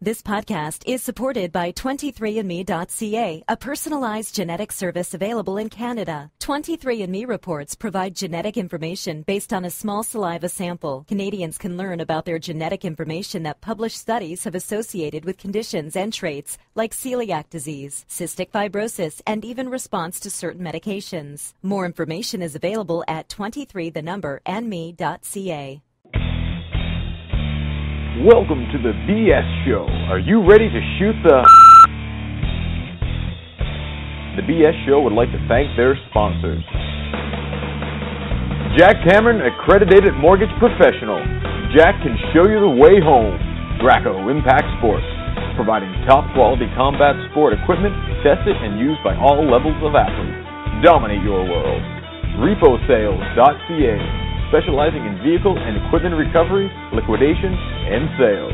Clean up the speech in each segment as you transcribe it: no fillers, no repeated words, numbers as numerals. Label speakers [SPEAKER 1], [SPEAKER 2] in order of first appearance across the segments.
[SPEAKER 1] This podcast is supported by 23andMe.ca, a personalized genetic service available in Canada. 23andMe reports provide genetic information based on a small saliva sample. Canadians can learn about their genetic information that published studies have associated with conditions and traits like celiac disease, cystic fibrosis, and even response to certain medications. More information is available at 23andme.ca.
[SPEAKER 2] Welcome to the BS Show. Are you ready to shoot the... The BS Show would like to thank their sponsors. Jack Cameron, accredited mortgage professional. Jack can show you the way home. Draco Impact Sports, providing top quality combat sport equipment tested and used by all levels of athletes. Dominate your world. RepoSales.ca, specializing in vehicle and equipment recovery, liquidation, and sales.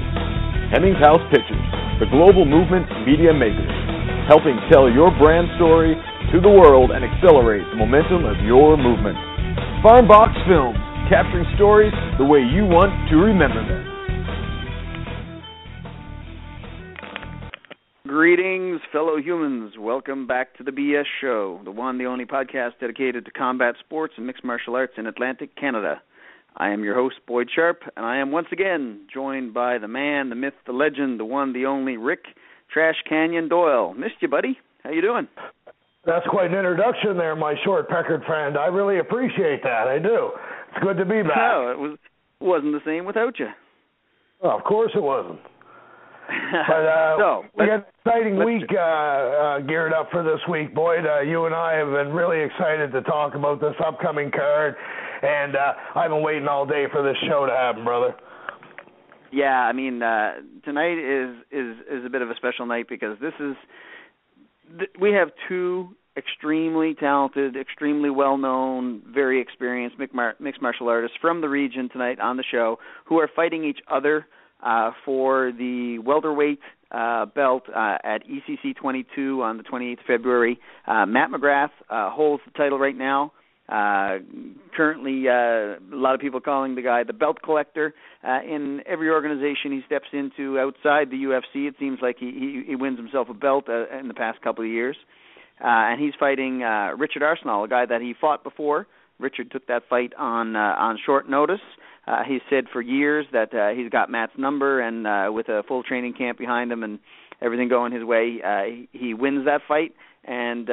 [SPEAKER 2] Hemmings House Pictures, the global movement media makers, helping tell your brand story to the world and accelerate the momentum of your movement. Farmbox Films, capturing stories the way you want to remember them.
[SPEAKER 3] Greetings, fellow humans. Welcome back to the BS Show, the one, the only podcast dedicated to combat sports and mixed martial arts in Atlantic Canada. I am your host, Boyd Sharpe, and I am once again joined by the man, the myth, the legend, the one, the only Rick Trash Canyon Doyle. Missed you, buddy. How you doing?
[SPEAKER 4] That's quite an introduction there, my short-peckered friend. I really appreciate that. I do. It's good to be back.
[SPEAKER 3] No, it wasn't the same without you.
[SPEAKER 4] Well, of course it wasn't. But we got an exciting week geared up for this week, Boyd. You and I have been really excited to talk about this upcoming card, and I've been waiting all day for this show to happen, brother.
[SPEAKER 3] Yeah, I mean, tonight is a bit of a special night because we have two extremely talented, extremely well-known, very experienced mixed martial artists from the region tonight on the show who are fighting each other for the welterweight belt at ECC 22 on the 28th of February. Matt MacGrath holds the title right now. Currently, a lot of people calling the guy the belt collector. In every organization he steps into outside the UFC, it seems like he wins himself a belt in the past couple of years. And he's fighting Richard Arsenault, a guy that he fought before. Richard took that fight on short notice. He said for years that he's got Matt's number, and with a full training camp behind him and everything going his way, he wins that fight. And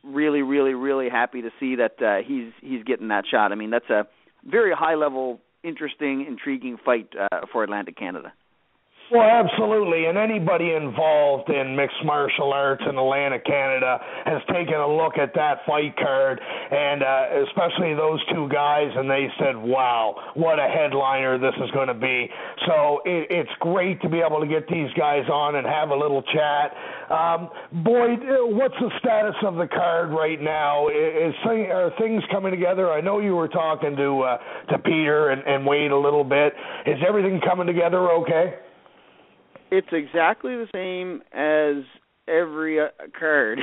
[SPEAKER 3] really, really, really happy to see that he's getting that shot. I mean, that's a very high-level, interesting, intriguing fight for Atlantic Canada.
[SPEAKER 4] Well, absolutely, and anybody involved in mixed martial arts in Atlantic Canada has taken a look at that fight card, and especially those two guys, and they said, wow, what a headliner this is going to be. So it's great to be able to get these guys on and have a little chat. Boyd, what's the status of the card right now? Are things coming together? I know you were talking to Peter and Wade a little bit. Is everything coming together okay?
[SPEAKER 3] It's exactly the same as every card.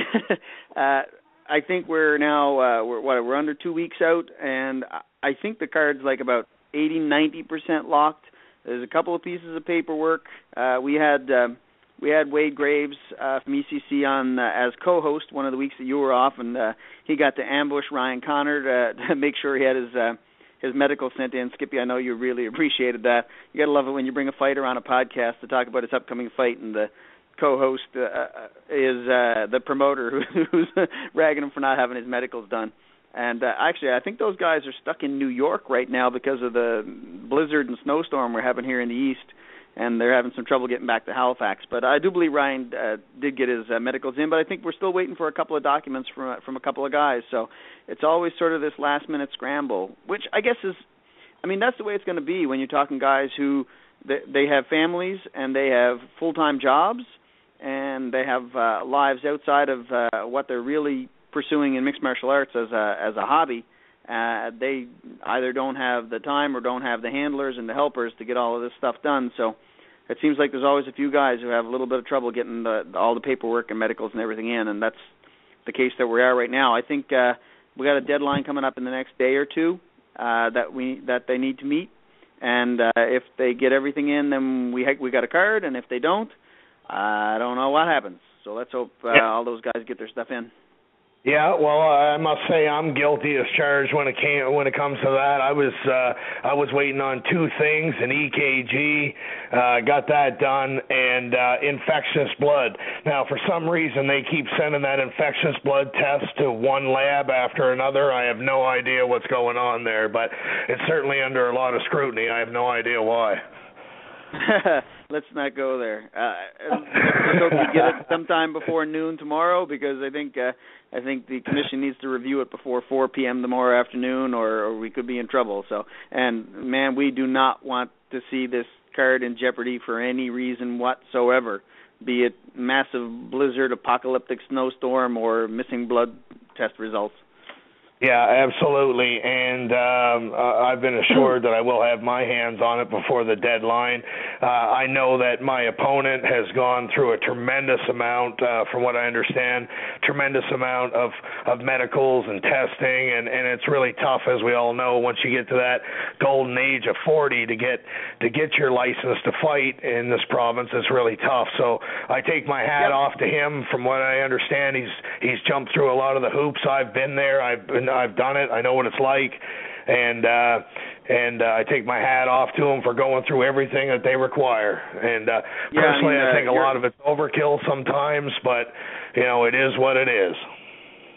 [SPEAKER 3] I think we're now we're under 2 weeks out, and I think the card's like about 80-90% locked. There's a couple of pieces of paperwork. We had Wade Graves from ECC on as co-host one of the weeks that you were off, and he got to ambush Ryan Connor to make sure he had his medical sent in. Skippy, I know you really appreciated that. You got to love it when you bring a fighter on a podcast to talk about his upcoming fight, and the co-host is the promoter who's ragging him for not having his medicals done. And actually, I think those guys are stuck in New York right now because of the blizzard and snowstorm we're having here in the east, and they're having some trouble getting back to Halifax. But I do believe Ryan did get his medicals in, but I think we're still waiting for a couple of documents from a couple of guys. So it's always sort of this last-minute scramble, which I guess is, I mean, that's the way it's going to be when you're talking guys who, they have families and they have full-time jobs and they have lives outside of what they're really pursuing in mixed martial arts as a hobby. They either don't have the time or don't have the handlers and the helpers to get all of this stuff done. So it seems like there's always a few guys who have a little bit of trouble getting all the paperwork and medicals and everything in, and that's the case that we are right now. I think we got a deadline coming up in the next day or two that they need to meet, And if they get everything in, then we got a card, and if they don't, I don't know what happens. So let's hope all those guys get their stuff in.
[SPEAKER 4] Yeah, well, I must say I'm guilty as charged when it comes to that. I was waiting on two things: an EKG, got that done, and infectious blood. Now, for some reason, they keep sending that infectious blood test to one lab after another. I have no idea what's going on there, but it's certainly under a lot of scrutiny. I have no idea why.
[SPEAKER 3] Let's not go there. Let's hope we get it sometime before noon tomorrow, because I think the commission needs to review it before 4 p.m. tomorrow afternoon, or we could be in trouble. So, and man, we do not want to see this card in jeopardy for any reason whatsoever, be it massive blizzard, apocalyptic snowstorm, or missing blood test results.
[SPEAKER 4] Yeah, absolutely, and I've been assured that I will have my hands on it before the deadline. I know that my opponent has gone through a tremendous amount, from what I understand, tremendous amount of medicals and testing, and it's really tough, as we all know, once you get to that golden age of 40 to get your license to fight in this province. It's really tough. So I take my hat off to him. From what I understand, he's jumped through a lot of the hoops. I've been there. I've done it. I know what it's like, and I take my hat off to them for going through everything that they require. And personally, I think a lot of it's overkill sometimes, but it is what it is.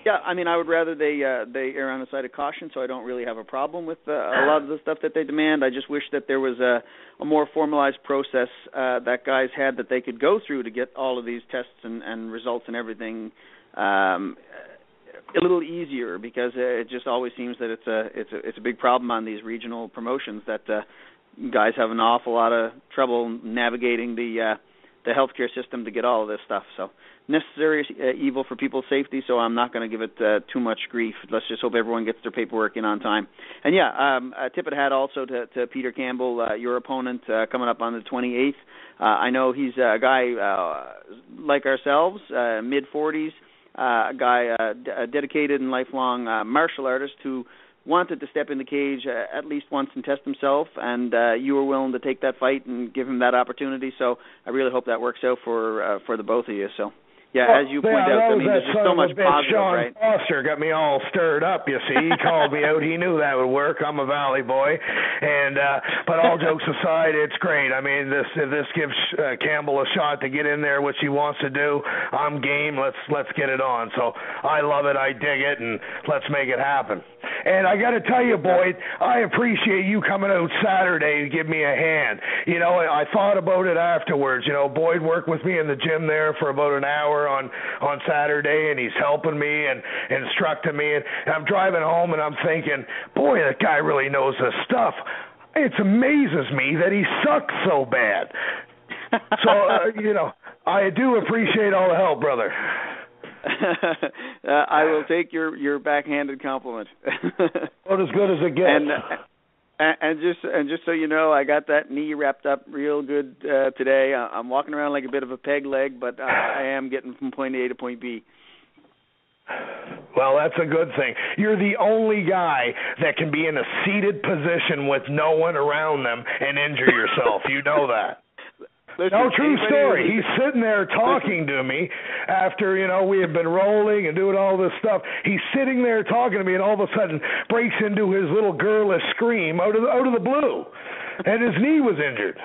[SPEAKER 3] Yeah, I mean, I would rather they err on the side of caution, so I don't really have a problem with a lot of the stuff that they demand. I just wish that there was a more formalized process that guys had that they could go through to get all of these tests and results and everything a little easier, because it just always seems that it's a big problem on these regional promotions that guys have an awful lot of trouble navigating the healthcare system to get all of this stuff. So necessary evil for people's safety, so I'm not going to give it too much grief. Let's just hope everyone gets their paperwork in on time. And a tip of the hat also to Peter Campbell, your opponent, coming up on the 28th. I know he's a guy like ourselves, mid-40s, a guy, a dedicated and lifelong martial artist who wanted to step in the cage at least once and test himself, and you were willing to take that fight and give him that opportunity. So I really hope that works out for the both of you. So. Yeah, as you point out, I mean, there's just so much positive,
[SPEAKER 4] Sean
[SPEAKER 3] right?
[SPEAKER 4] Foster got me all stirred up, you see. He called me out. He knew that would work. I'm a Valley boy. And but all jokes aside, it's great. I mean, this gives Campbell a shot to get in there, which he wants to do. I'm game. Let's get it on. So I love it. I dig it, and let's make it happen. And I got to tell you, Boyd, I appreciate you coming out Saturday to give me a hand. I thought about it afterwards. Boyd worked with me in the gym there for about an hour on Saturday, and he's helping me and instructing me. And I'm driving home, and I'm thinking, boy, that guy really knows his stuff. It amazes me that he sucks so bad. So, I do appreciate all the help, brother.
[SPEAKER 3] I will take your backhanded compliment.
[SPEAKER 4] What as good as it gets.
[SPEAKER 3] And just so you know, I got that knee wrapped up real good today. I'm walking around like a bit of a peg leg, but I am getting from point A to point B.
[SPEAKER 4] Well, that's a good thing. You're the only guy that can be in a seated position with no one around them and injure yourself. You know that.
[SPEAKER 3] Listen,
[SPEAKER 4] no, true story. He's sitting there talking to me after, we have been rolling and doing all this stuff. He's sitting there talking to me, and all of a sudden breaks into his little girlish scream out of the blue, and his knee was injured.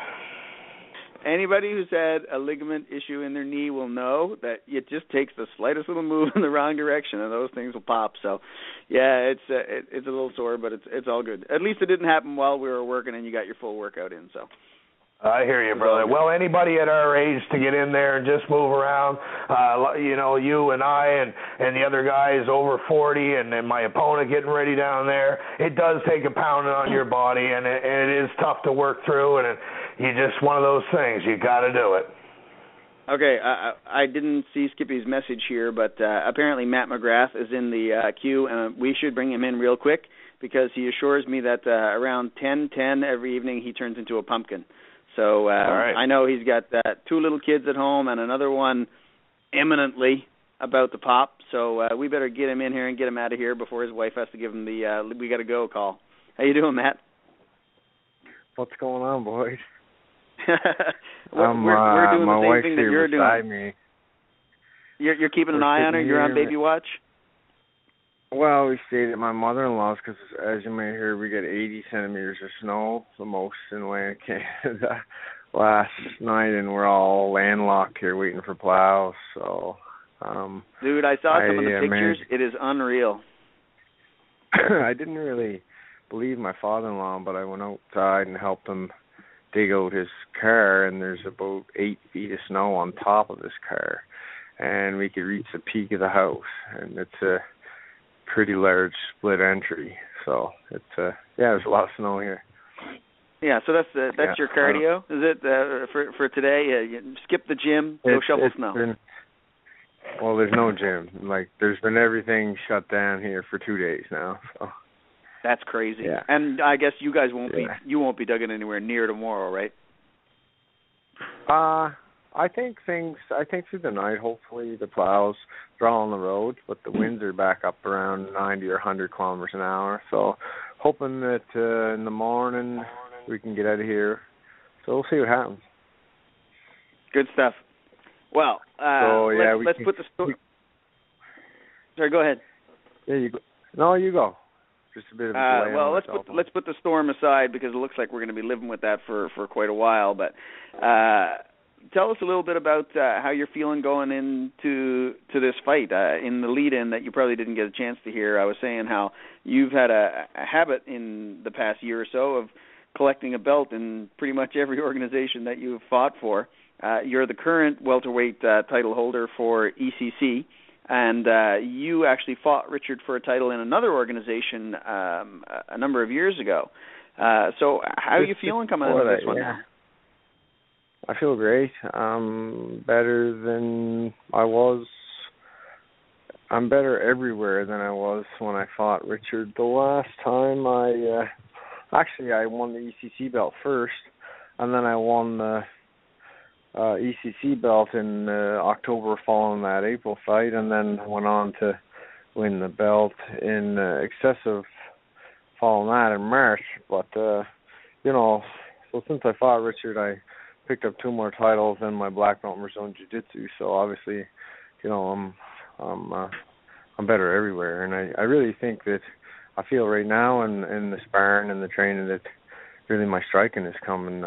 [SPEAKER 3] Anybody who's had a ligament issue in their knee will know that it just takes the slightest little move in the wrong direction, and those things will pop. So, yeah, it's a little sore, but it's all good. At least it didn't happen while we were working, and you got your full workout in. So.
[SPEAKER 4] I hear you, brother. Well, anybody at our age to get in there and just move around, you and I and the other guys over 40 and then my opponent getting ready down there, it does take a pounding on your body, and it is tough to work through, and you just one of those things. You got to do it.
[SPEAKER 3] Okay, I didn't see Skippy's message here, but apparently Matt MacGrath is in the queue, and we should bring him in real quick because he assures me that around 10:10 every evening he turns into a pumpkin. So right. I know he's got two little kids at home and another one imminently about to pop. So we better get him in here and get him out of here before his wife has to give him the we got to go call. How you doing, Matt?
[SPEAKER 5] What's going on, boys?
[SPEAKER 3] we're doing
[SPEAKER 5] my
[SPEAKER 3] the same
[SPEAKER 5] wife's
[SPEAKER 3] thing that
[SPEAKER 5] here
[SPEAKER 3] you're
[SPEAKER 5] beside
[SPEAKER 3] doing.
[SPEAKER 5] Me.
[SPEAKER 3] You're keeping an
[SPEAKER 5] We're
[SPEAKER 3] eye on her?
[SPEAKER 5] sitting
[SPEAKER 3] You're on
[SPEAKER 5] here.
[SPEAKER 3] baby watch?
[SPEAKER 5] Well, we stayed at my mother-in-law's because, as you may hear, we get 80 centimeters of snow, the most in Atlantic Canada, last night, and we're all landlocked here waiting for plows. So,
[SPEAKER 3] dude, I saw some of the pictures. It is unreal.
[SPEAKER 5] I didn't really believe my father-in-law, but I went outside and helped him dig out his car, and there's about 8 feet of snow on top of his car, and we could reach the peak of the house, and it's a pretty large split entry. So it's there's a lot of snow here.
[SPEAKER 3] Yeah, so that's your cardio, is it, for today? You skip the gym, go shovel snow.
[SPEAKER 5] Well, there's no gym. Like, there's been everything shut down here for 2 days now. So
[SPEAKER 3] that's crazy.
[SPEAKER 5] Yeah.
[SPEAKER 3] And I guess you guys won't be digging anywhere near tomorrow, right?
[SPEAKER 5] I think through the night, hopefully the plows draw on the roads, but the winds are back up around 90 or 100 kilometers an hour. So hoping that in the morning we can get out of here. So we'll see what happens.
[SPEAKER 3] Good stuff. Well, let's put the story. Sorry, go ahead.
[SPEAKER 5] Yeah, you go. No, you go. Just a bit of a delay.
[SPEAKER 3] Let's put the storm aside because it looks like we're going to be living with that for quite a while. But tell us a little bit about how you're feeling going into this fight. In the lead-in that you probably didn't get a chance to hear, I was saying how you've had a habit in the past year or so of collecting a belt in pretty much every organization that you've fought for. You're the current welterweight title holder for ECC, and you actually fought Richard for a title in another organization a number of years ago. So how are you feeling coming out of this one now?
[SPEAKER 5] I feel great. Better than I was. I'm better everywhere than I was when I fought Richard. The last time I won the ECC belt first, and then I won the ECC belt in October following that April fight, and then went on to win the belt in excessive following that in March. But so since I fought Richard, I picked up 2 more titles and my black belt in Brazilian Jiu-Jitsu. So obviously, I'm better everywhere, and I really think that I feel right now in the sparring and the training that really my striking is coming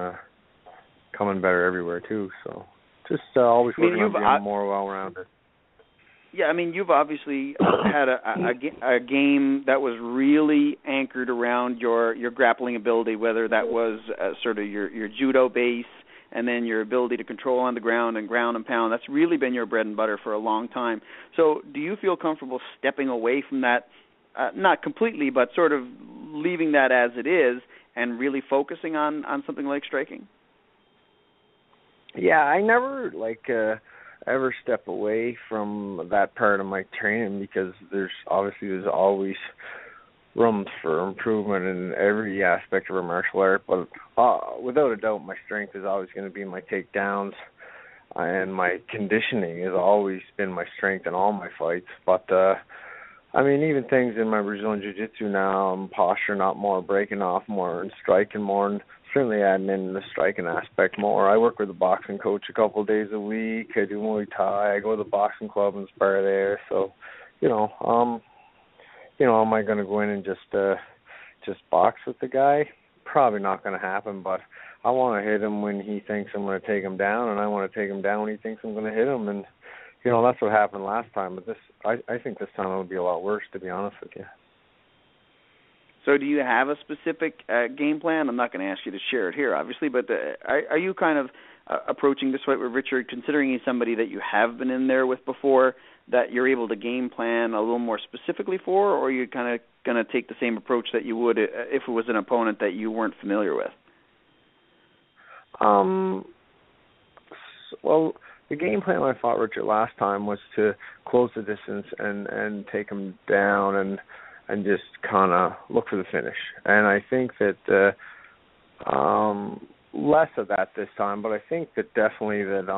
[SPEAKER 5] better everywhere too. So just always working on being more well-rounded.
[SPEAKER 3] Yeah, I mean, you've obviously had a game that was really anchored around your grappling ability, whether that was sort of your judo base and then your ability to control on the ground and pound. That's really been your bread and butter for a long time. So do you feel comfortable stepping away from that, not completely, but sort of leaving that as it is and really focusing on something like striking?
[SPEAKER 5] Yeah, I never ever step away from that part of my training because there's always room for improvement in every aspect of a martial art. But without a doubt, my strength is always going to be my takedowns, and my conditioning has always been my strength in all my fights. But even things in my Brazilian Jiu-Jitsu now, I'm posturing up more, breaking off more, and striking more, and certainly adding in the striking aspect more. I work with a boxing coach a couple of days a week. I do Muay Thai. I go to the boxing club and spar there. So, am I going to go in and just box with the guy? Probably not going to happen, but I want to hit him when he thinks I'm going to take him down, and I want to take him down when he thinks I'm going to hit him. And, that's what happened last time. But I think this time it'll be a lot worse, to be honest with you.
[SPEAKER 3] So do you have a specific game plan? I'm not going to ask you to share it here, obviously, but are you kind of approaching this fight with Richard, considering he's somebody that you have been in there with before, that you're able to game plan a little more specifically for, or are you kind of going to take the same approach that you would if it was an opponent that you weren't familiar with?
[SPEAKER 5] Well, the game plan when I fought Richard last time was to close the distance and take him down and just kind of look for the finish. And I think that less of that this time, but I think that definitely that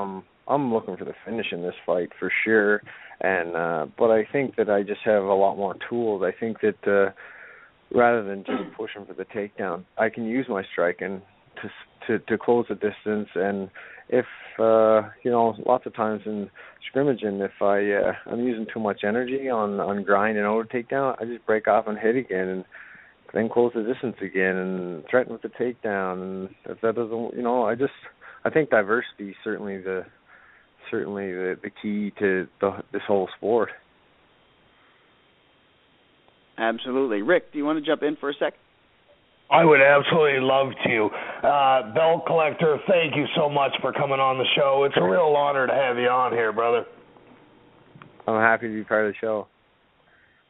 [SPEAKER 5] I'm looking for the finish in this fight for sure. And but I think that I just have a lot more tools. I think that rather than just pushing for the takedown, I can use my striking to close the distance. And if lots of times in scrimmaging, if I'm using too much energy on grind and over takedown, I just break off and hit again, and then close the distance again and threaten with the takedown. And if that doesn't, I think diversity is certainly the key to this whole sport.
[SPEAKER 3] Absolutely. Rick, do you want to jump in for a sec?
[SPEAKER 4] I would absolutely love to. Bell Collector, thank you so much for coming on the show. It's a real honor to have you on here, brother.
[SPEAKER 5] I'm happy to be part of the show.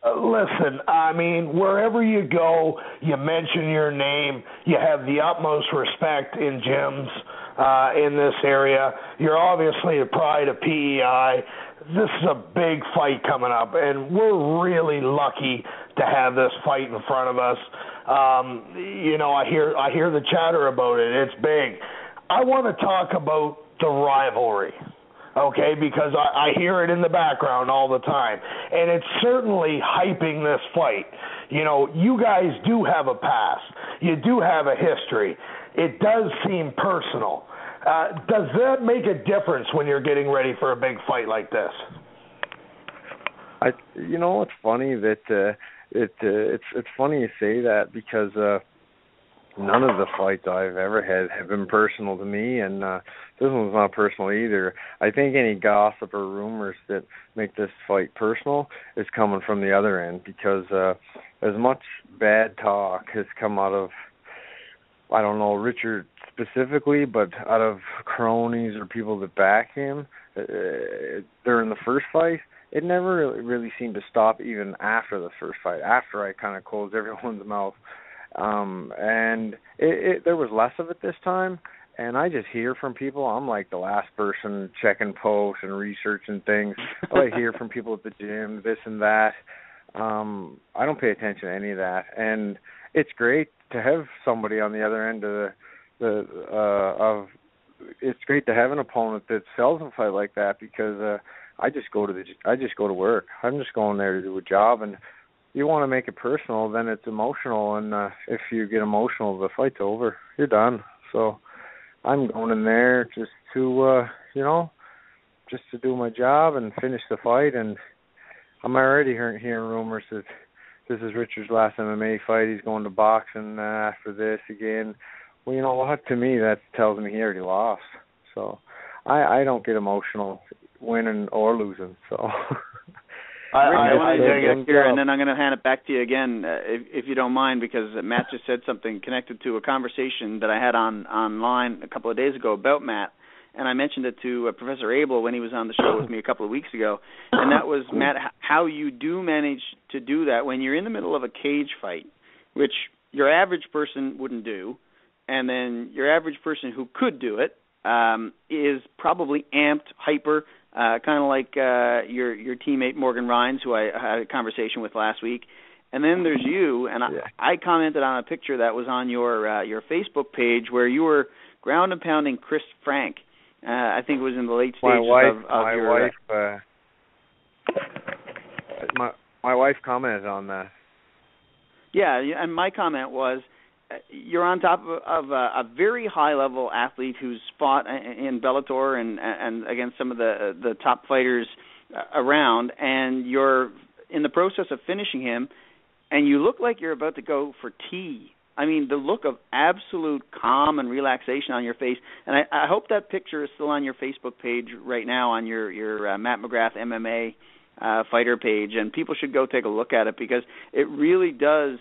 [SPEAKER 4] Listen, I mean, wherever you go, you mention your name. You have the utmost respect in gyms in this area. You're obviously the pride of PEI. This is a big fight coming up, and we're really lucky to have this fight in front of us. I hear the chatter about it. It's big. I want to talk about the rivalry, okay, because I hear it in the background all the time, and it's certainly hyping this fight. You guys do have a past. You do have a history. It does seem personal. Does that make a difference when you're getting ready for a big fight like this?
[SPEAKER 5] It's funny that it's funny you say that, because none of the fights I've ever had have been personal to me, and this one's not personal either. I think any gossip or rumors that make this fight personal is coming from the other end, because as much bad talk has come out of, I don't know, Richard specifically, but out of cronies or people that back him during the first fight, it never really seemed to stop even after the first fight, after I kind of closed everyone's mouth. And there was less of it this time, and I just hear from people. I'm like the last person checking posts and researching things. I hear from people at the gym, this and that. I don't pay attention to any of that, and it's great to have somebody on the other end of it's great to have an opponent that sells a fight like that, because I just go to work. I'm just going there to do a job, and you want to make it personal, then it's emotional, and if you get emotional, the fight's over. You're done. So I'm going in there just to just to do my job and finish the fight. And I'm already hearing rumors that this is Richard's last MMA fight. He's going to boxing after this again. Well, you know what? To me, that tells me he already lost. So I don't get emotional winning or losing. So
[SPEAKER 3] I want to here, and then I'm going to hand it back to you again, if you don't mind, because Matt just said something connected to a conversation that I had online a couple of days ago about Matt, and I mentioned it to Professor Abel when he was on the show with me a couple of weeks ago, and that was, Matt, how you do manage to do that when you're in the middle of a cage fight, which your average person wouldn't do, and then your average person who could do it is probably amped, hyper, kind of like your teammate Morgan Rhines, who I had a conversation with last week. And then there's you, and I commented on a picture that was on your Facebook page where you were ground and pounding Chris Frank. I think it was in the late stages of your...
[SPEAKER 5] My wife commented on that.
[SPEAKER 3] Yeah, and my comment was, you're on top of a very high-level athlete who's fought in Bellator and against some of the top fighters around, and you're in the process of finishing him, and you look like you're about to go for tea. I mean, the look of absolute calm and relaxation on your face, and I hope that picture is still on your Facebook page right now on your Matt MacGrath MMA fighter page, and people should go take a look at it, because it really does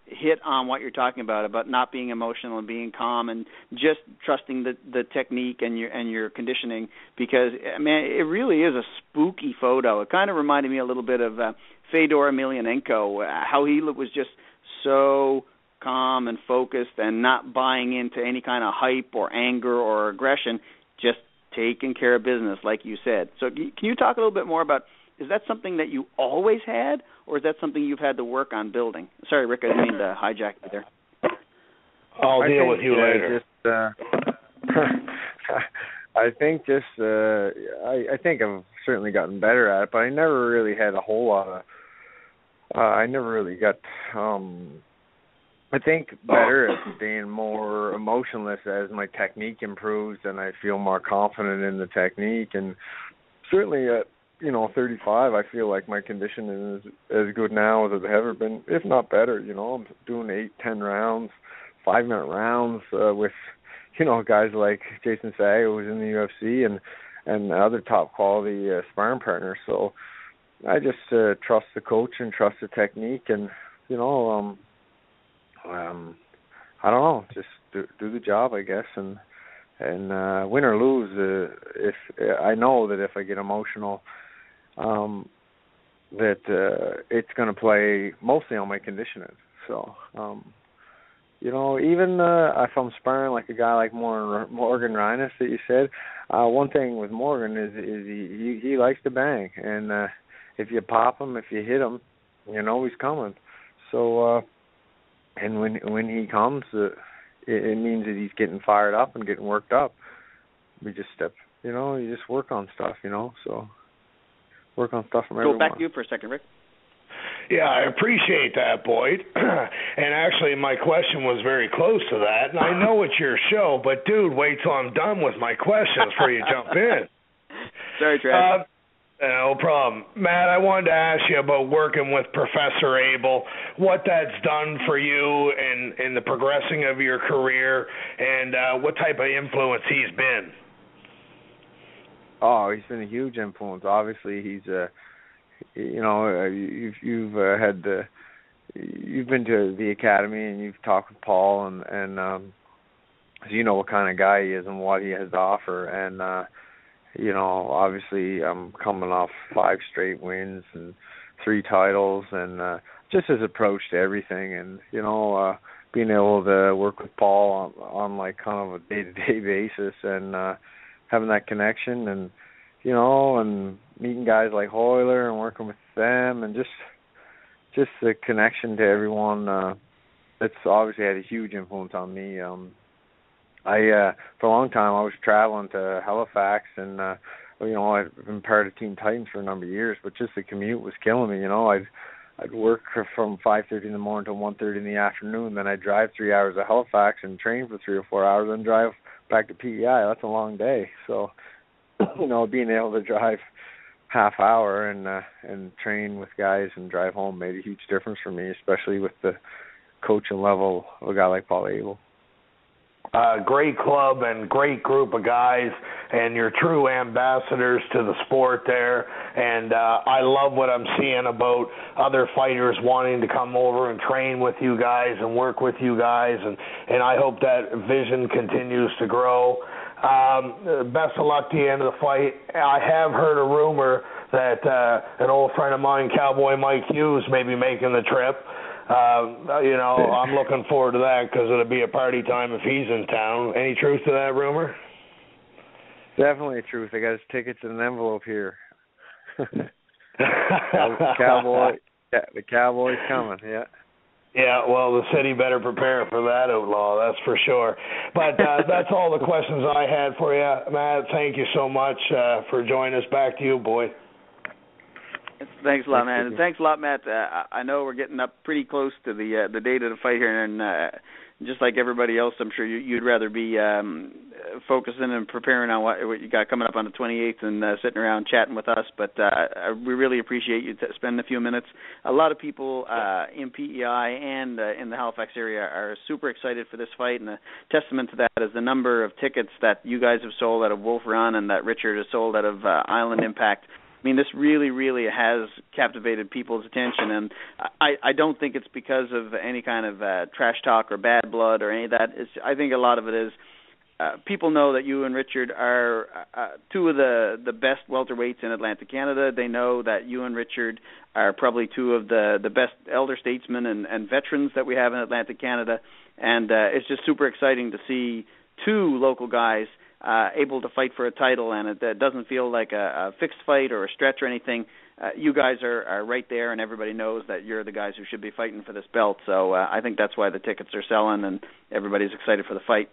[SPEAKER 3] hit on what you're talking about not being emotional and being calm and just trusting the technique and your conditioning, because, man, it really is a spooky photo. It kind of reminded me a little bit of Fedor Emelianenko, how he was just so calm and focused and not buying into any kind of hype or anger or aggression, just taking care of business, like you said. So can you talk a little bit more about, is that something that you always had, or is that something you've had to work on building? Sorry, Rick, I didn't mean to hijack you there.
[SPEAKER 4] I'll deal with you later.
[SPEAKER 5] I think I've certainly gotten better at it, but I never really had a whole lot of. I never really got I think better at staying more emotionless as my technique improves and I feel more confident in the technique. And certainly at 35, I feel like my condition is as good now as it's ever been, if not better. I'm doing 8-10 rounds, 5-minute rounds with guys like Jason Saga, who's in the UFC, and other top quality sparring partners. So I just trust the coach and trust the technique, and I don't know, just do the job, I guess, and win or lose. If I know that if I get emotional, that it's going to play mostly on my conditioning. So, even if I'm sparring like a guy like Morgan Reines that you said, one thing with Morgan is he likes to bang, and if you pop him, if you hit him, he's coming. So, and when he comes, it means that he's getting fired up and getting worked up. We just you just work on stuff, so work on stuff from everyone.
[SPEAKER 3] Go back to you for a second, Rick.
[SPEAKER 4] Yeah, I appreciate that, Boyd. And actually, my question was very close to that. And I know it's your show, but, dude, wait till I'm done with my questions before you jump in.
[SPEAKER 3] Sorry, Trav.
[SPEAKER 4] No problem. Matt, I wanted to ask you about working with Professor Abel, what that's done for you in the progressing of your career, and what type of influence he's been.
[SPEAKER 5] Oh, he's been a huge influence. Obviously, he's you've been to the academy and you've talked with Paul and so you know what kind of guy he is and what he has to offer. And obviously I'm coming off 5 straight wins and 3 titles, and just his approach to everything, and being able to work with Paul on like kind of a day-to-day basis, and having that connection, and and meeting guys like Hoyler and working with them, and just the connection to everyone. It's obviously had a huge influence on me. For a long time I was traveling to Halifax, and I've been part of Team Titans for a number of years, but just the commute was killing me. I'd work from 5:30 in the morning till 1:30 in the afternoon, then I'd drive 3 hours to Halifax and train for 3 or 4 hours, then drive back to PEI. That's a long day. So being able to drive half hour and train with guys and drive home made a huge difference for me, especially with the coaching level of a guy like Paul Abel.
[SPEAKER 4] Great club and great group of guys, and you're true ambassadors to the sport there. And I love what I'm seeing about other fighters wanting to come over and train with you guys and work with you guys, and I hope that vision continues to grow. Best of luck to you end of the fight. I have heard a rumor that an old friend of mine, Cowboy Mike Hughes, may be making the trip. I'm looking forward to that because it'll be a party time if he's in town. Any truth to that rumor?
[SPEAKER 5] Definitely truth. I got his tickets in an envelope here. The Cowboy's coming, yeah.
[SPEAKER 4] Yeah, well, the city better prepare for that, outlaw, that's for sure. But that's all the questions I had for you. Matt, thank you so much for joining us. Back to you, Boyd.
[SPEAKER 3] Thanks a lot, man. And thanks a lot, Matt. I know we're getting up pretty close to the date of the fight here, and just like everybody else, I'm sure you'd rather be focusing and preparing on what you got coming up on the 28th and sitting around chatting with us. But we really appreciate you spending a few minutes. A lot of people in PEI and in the Halifax area are super excited for this fight, and a testament to that is the number of tickets that you guys have sold out of Wolf Run and that Richard has sold out of Island Impact. I mean, this really, really has captivated people's attention, and I don't think it's because of any kind of trash talk or bad blood or any of that. I think a lot of it is people know that you and Richard are two of the best welterweights in Atlantic Canada. They know that you and Richard are probably two of the best elder statesmen and veterans that we have in Atlantic Canada, and it's just super exciting to see two local guys able to fight for a title, and it doesn't feel like a fixed fight or a stretch or anything. You guys are right there, and everybody knows that you're the guys who should be fighting for this belt. So I think that's why the tickets are selling, and everybody's excited for the fight.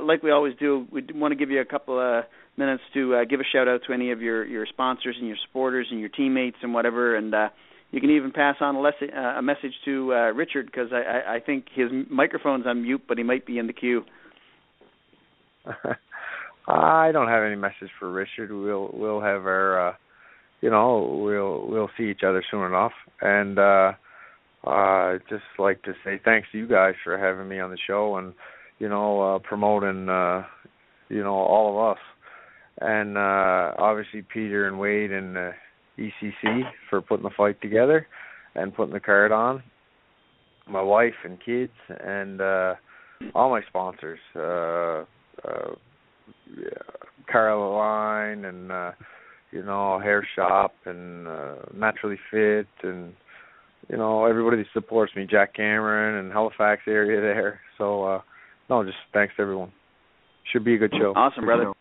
[SPEAKER 3] Like we always do, we want to give you a couple of minutes to give a shout-out to any of your sponsors and your supporters and your teammates and whatever. And, you can even pass on a message to Richard, because I think his microphone's on mute, but he might be in the queue.
[SPEAKER 5] I don't have any message for Richard. We'll have our, we'll see each other soon enough. And I'd just like to say thanks to you guys for having me on the show and, promoting, all of us. And obviously Peter and Wade and ECC for putting the fight together and putting the card on. My wife and kids and all my sponsors, Caroline and Hair Shop and Naturally Fit and everybody that supports me, Jack Cameron and Halifax area there. So just thanks to everyone. Should be a good show.
[SPEAKER 3] Awesome, brother.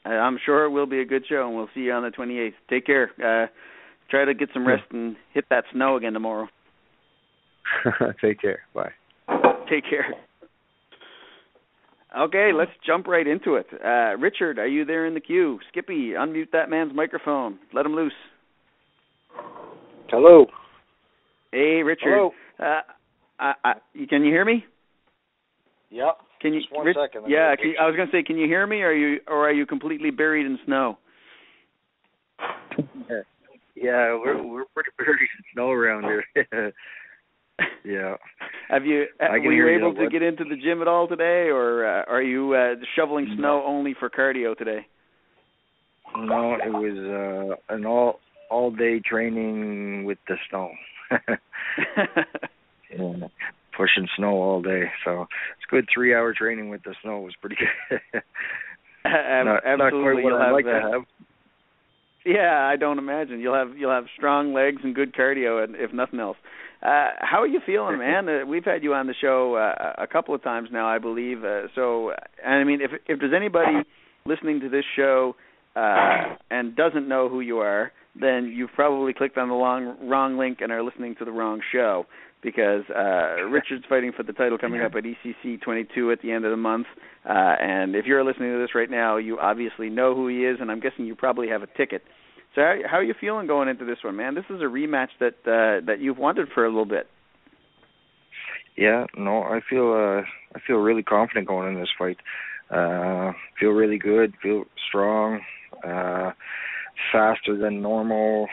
[SPEAKER 3] I'm sure it will be a good show, and we'll see you on the 28th. Take care. Try to get some rest and hit that snow again tomorrow.
[SPEAKER 5] Take care. Bye.
[SPEAKER 3] Take care. Okay, let's jump right into it. Richard, are you there in the queue? Skippy, unmute that man's microphone. Let him loose.
[SPEAKER 6] Hello.
[SPEAKER 3] Hey, Richard.
[SPEAKER 6] Hello.
[SPEAKER 3] Can you hear me?
[SPEAKER 6] Yep.
[SPEAKER 3] Can you?
[SPEAKER 6] Just one second.
[SPEAKER 3] Yeah, I was going to say, can you hear me, or are you completely buried in snow?
[SPEAKER 6] Yeah, we're pretty buried in snow around here. Yeah.
[SPEAKER 3] Were you able to get into the gym at all today, or are you shoveling snow only for cardio today?
[SPEAKER 6] No, it was an all day training with the snow. Yeah, pushing snow all day, so it's good. 3-hour training with the snow was pretty good. Not quite what I'd like to have.
[SPEAKER 3] Yeah, I don't imagine. You'll have strong legs and good cardio, if nothing else. How are you feeling, man? We've had you on the show a couple of times now, I believe. If there's anybody listening to this show and doesn't know who you are, then you've probably clicked on the wrong link and are listening to the wrong show, because Richard's fighting for the title coming up at ECC 22 at the end of the month. And if you're listening to this right now, you obviously know who he is, and I'm guessing you probably have a ticket. So how are you feeling going into this one, man? This is a rematch that you've wanted for a little bit.
[SPEAKER 6] Yeah, no, I feel really confident going in this fight. Feel really good, feel strong, faster than normal.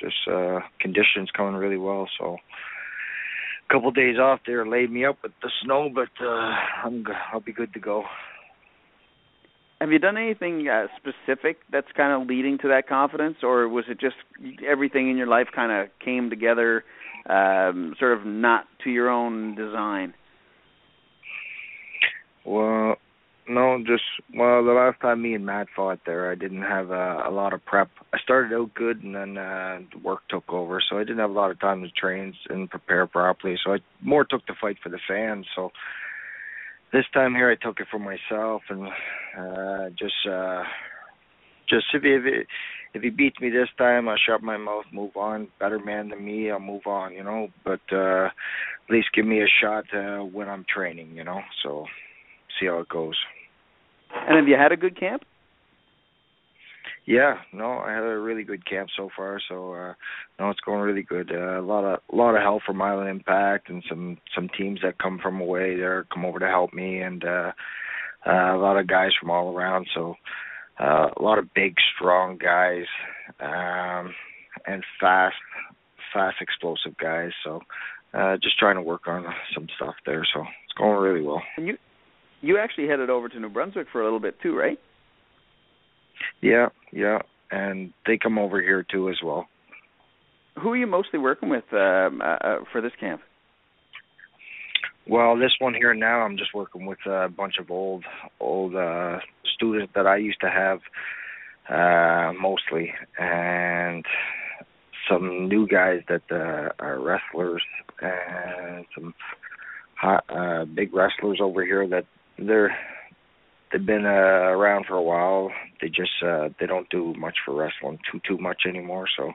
[SPEAKER 6] Just conditions coming really well. So a couple of days off there laid me up with the snow, but I'll be good to go.
[SPEAKER 3] Have you done anything specific that's kind of leading to that confidence, or was it just everything in your life kind of came together, sort of not to your own design?
[SPEAKER 6] Well, no, the last time me and Matt fought there, I didn't have a lot of prep. I started out good, and then the work took over, so I didn't have a lot of time to train and prepare properly. So I more took the fight for the fans. So this time here, I took it for myself, and just if he beats me this time, I'll shut my mouth, move on. Better man than me, I'll move on, But at least give me a shot when I'm training, So see how it goes.
[SPEAKER 3] And have you had a good camp?
[SPEAKER 6] Yeah, no, I had a really good camp so far. So no, it's going really good. A lot of help from Island Impact and some teams that come from away there come over to help me, and a lot of guys from all around. So a lot of big, strong guys and fast, explosive guys. So just trying to work on some stuff there. So it's going really well.
[SPEAKER 3] And you actually headed over to New Brunswick for a little bit too, right?
[SPEAKER 6] Yeah, and they come over here too as well.
[SPEAKER 3] Who are you mostly working with for this camp?
[SPEAKER 6] Well, this one here now, I'm just working with a bunch of old students that I used to have, mostly, and some new guys that are wrestlers, and some big wrestlers over here that they've been around for a while. They just they don't do much for wrestling too much anymore, so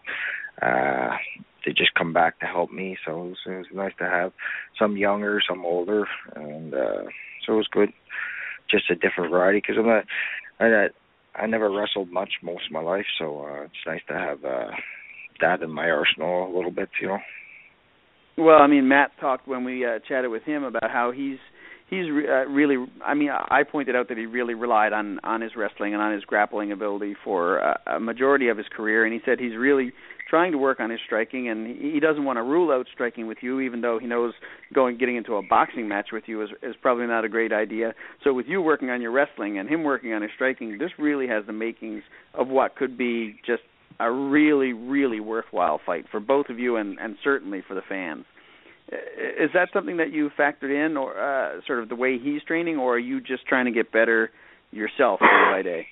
[SPEAKER 6] they just come back to help me. So it was nice to have some younger, some older, and so it was good. Just a different variety, because I never wrestled much most of my life, so it's nice to that in my arsenal a little bit, you know.
[SPEAKER 3] Well, I mean, Matt talked when we chatted with him about how he's really. I mean, I pointed out that he really relied on his wrestling and on his grappling ability for a majority of his career, and he said he's really trying to work on his striking, and he doesn't want to rule out striking with you, even though he knows getting into a boxing match with you is probably not a great idea. So with you working on your wrestling and him working on his striking, this really has the makings of what could be just a really, really worthwhile fight for both of you and certainly for the fans. Is that something that you factored in, or sort of the way he's training, or are you just trying to get better yourself day by day?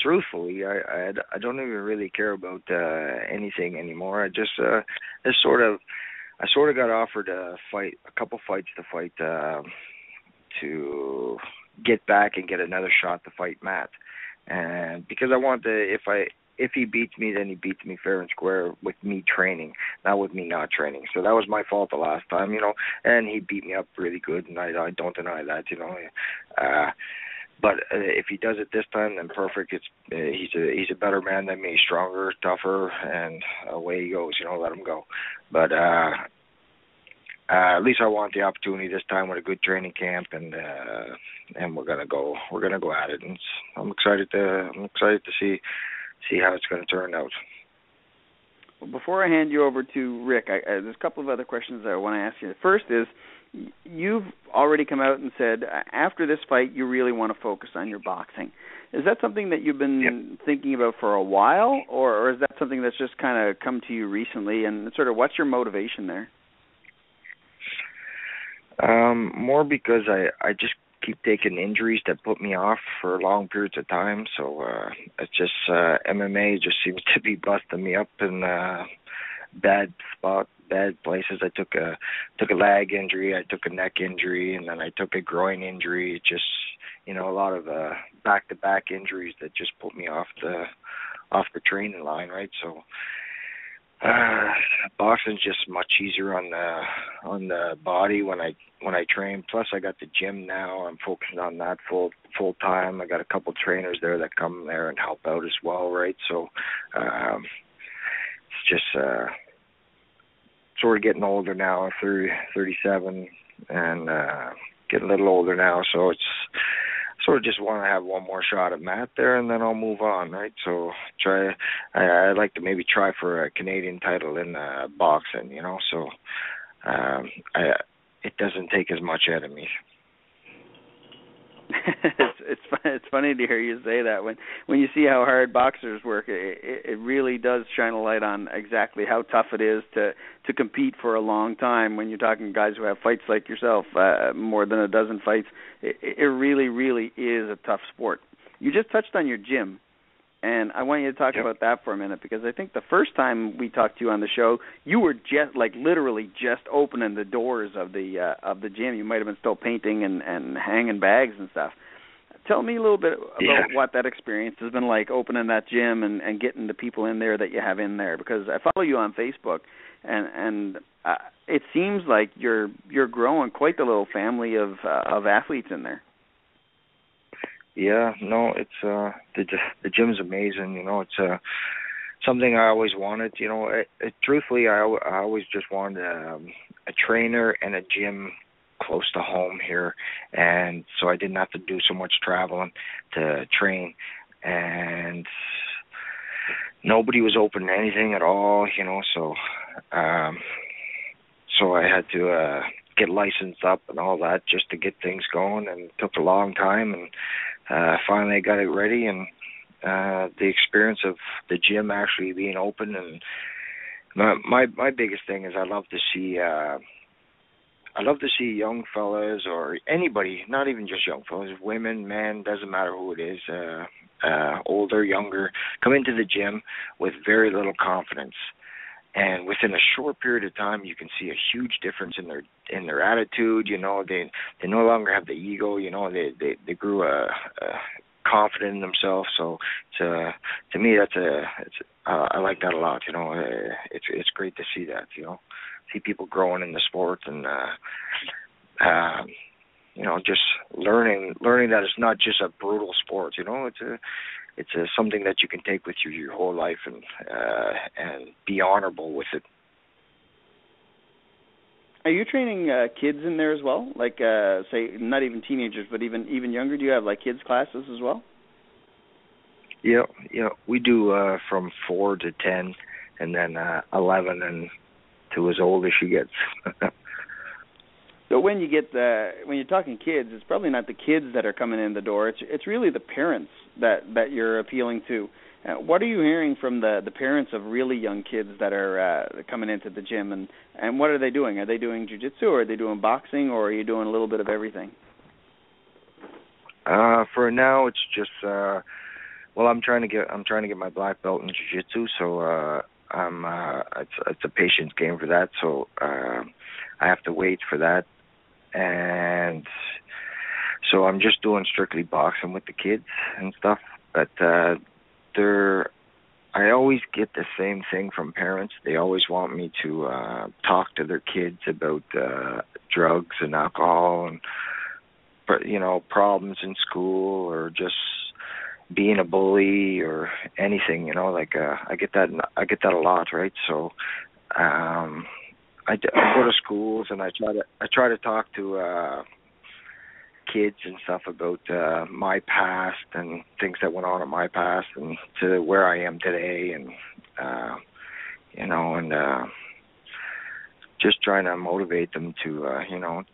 [SPEAKER 6] Truthfully, I don't even really care about anything anymore. I sort of got offered a couple fights to fight to get back and get another shot to fight Matt, and because I want to, if he beats me, then he beats me fair and square with me training, not with me not training. So that was my fault the last time, you know, and he beat me up really good, and I don't deny that, you know. But if he does it this time, then perfect. He's a better man than me, stronger, tougher, and away he goes. You know, let him go. But at least I want the opportunity this time with a good training camp, and we're gonna go at it. And I'm excited to see how it's going to turn out.
[SPEAKER 3] Well, before I hand you over to Rick, there's a couple of other questions that I want to ask you. The first is, you've already come out and said after this fight you really want to focus on your boxing. Is that something that you've been thinking about for a while, or is that something that's just kind of come to you recently, and sort of what's your motivation there?
[SPEAKER 6] More because I just keep taking injuries that put me off for long periods of time, so it's just MMA just seems to be busting me up in bad places. I took a leg injury, I took a neck injury, and then I took a groin injury. It just, you know, a lot of back-to-back injuries that just put me off the training line, right? So boxing's just much easier on the body when I train. Plus I got the gym now. I'm focusing on that full time. I got a couple trainers there that come there and help out as well, right? So it's just sort of getting older now, 37, and getting a little older now, so it's sort of just want to have one more shot at Matt there, and then I'll move on, right? So I'd like to maybe try for a Canadian title in boxing, you know, so it doesn't take as much out of me.
[SPEAKER 3] It's funny to hear you say that. When you see how hard boxers work, it really does shine a light on exactly how tough it is to compete for a long time. When you're talking guys who have fights like yourself, more than a dozen fights, it really, really is a tough sport. You just touched on your gym, and I want you to talk about that for a minute, because I think the first time we talked to you on the show, you were just literally just opening the doors of the gym. You might have been still painting and hanging bags and stuff. Tell me a little bit about what that experience has been like, opening that gym and getting the people in there that you have in there, because I follow you on Facebook, and it seems like you're growing quite the little family of athletes in there.
[SPEAKER 6] Yeah, no, it's the gym's amazing. You know, it's something I always wanted. You know, truthfully, I always just wanted a trainer and a gym close to home here, and so I didn't have to do so much traveling to train, and nobody was open to anything at all, you know, so I had to get licensed up and all that just to get things going, and it took a long time, and finally I got it ready, and the experience of the gym actually being open, and my biggest thing is I love to see young fellas, or anybody, not even just young fellas, women, men, doesn't matter who it is, older, younger, come into the gym with very little confidence. And within a short period of time, you can see a huge difference in their attitude. You know, they no longer have the ego. You know, they grew confident in themselves. So to me, I like that a lot. You know, it's great to see that. You know, see people growing in the sport, and just learning that it's not just a brutal sport. It's something that you can take with you your whole life and be honorable with it.
[SPEAKER 3] Are you training kids in there as well? Like, say, not even teenagers, but even younger? Do you have like kids classes as well?
[SPEAKER 6] Yeah, we do from 4 to 10, and then 11 and to as old as she gets.
[SPEAKER 3] So when you're talking kids, it's probably not the kids that are coming in the door. It's really the parents that you're appealing to. What are you hearing from the parents of really young kids that are coming into the gym, and what are they doing? Are they doing jiu-jitsu, or are they doing boxing, or are you doing a little bit of everything?
[SPEAKER 6] For now, it's just I'm trying to get my black belt in jiu-jitsu, so it's a patience game for that. So I have to wait for that, and so I'm just doing strictly boxing with the kids and stuff. But I always get the same thing from parents. They always want me to talk to their kids about drugs and alcohol and problems in school or just being a bully or anything. I get that a lot, right? So I go to schools and I try to talk to kids and stuff about my past and things that went on in my past and to where I am today, and just trying to motivate them to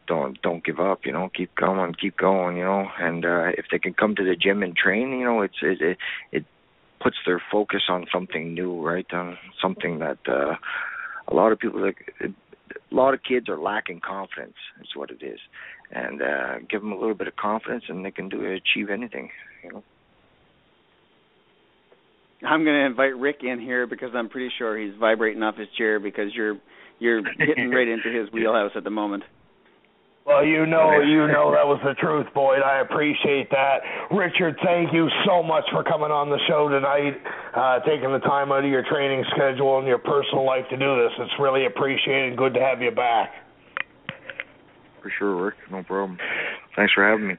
[SPEAKER 6] don't give up, keep going, and if they can come to the gym and train, it puts their focus on something new, right? On something that a lot of kids are lacking confidence, is what it is. And give them a little bit of confidence, and they can achieve anything.
[SPEAKER 3] I'm going to invite Rick in here because I'm pretty sure he's vibrating off his chair because you're hitting right into his wheelhouse at the moment.
[SPEAKER 4] Well, you know that was the truth, Boyd. I appreciate that. Richard, thank you so much for coming on the show tonight, taking the time out of your training schedule and your personal life to do this. It's really appreciated. Good to have you back.
[SPEAKER 6] For sure, Rick. No problem. Thanks for having me.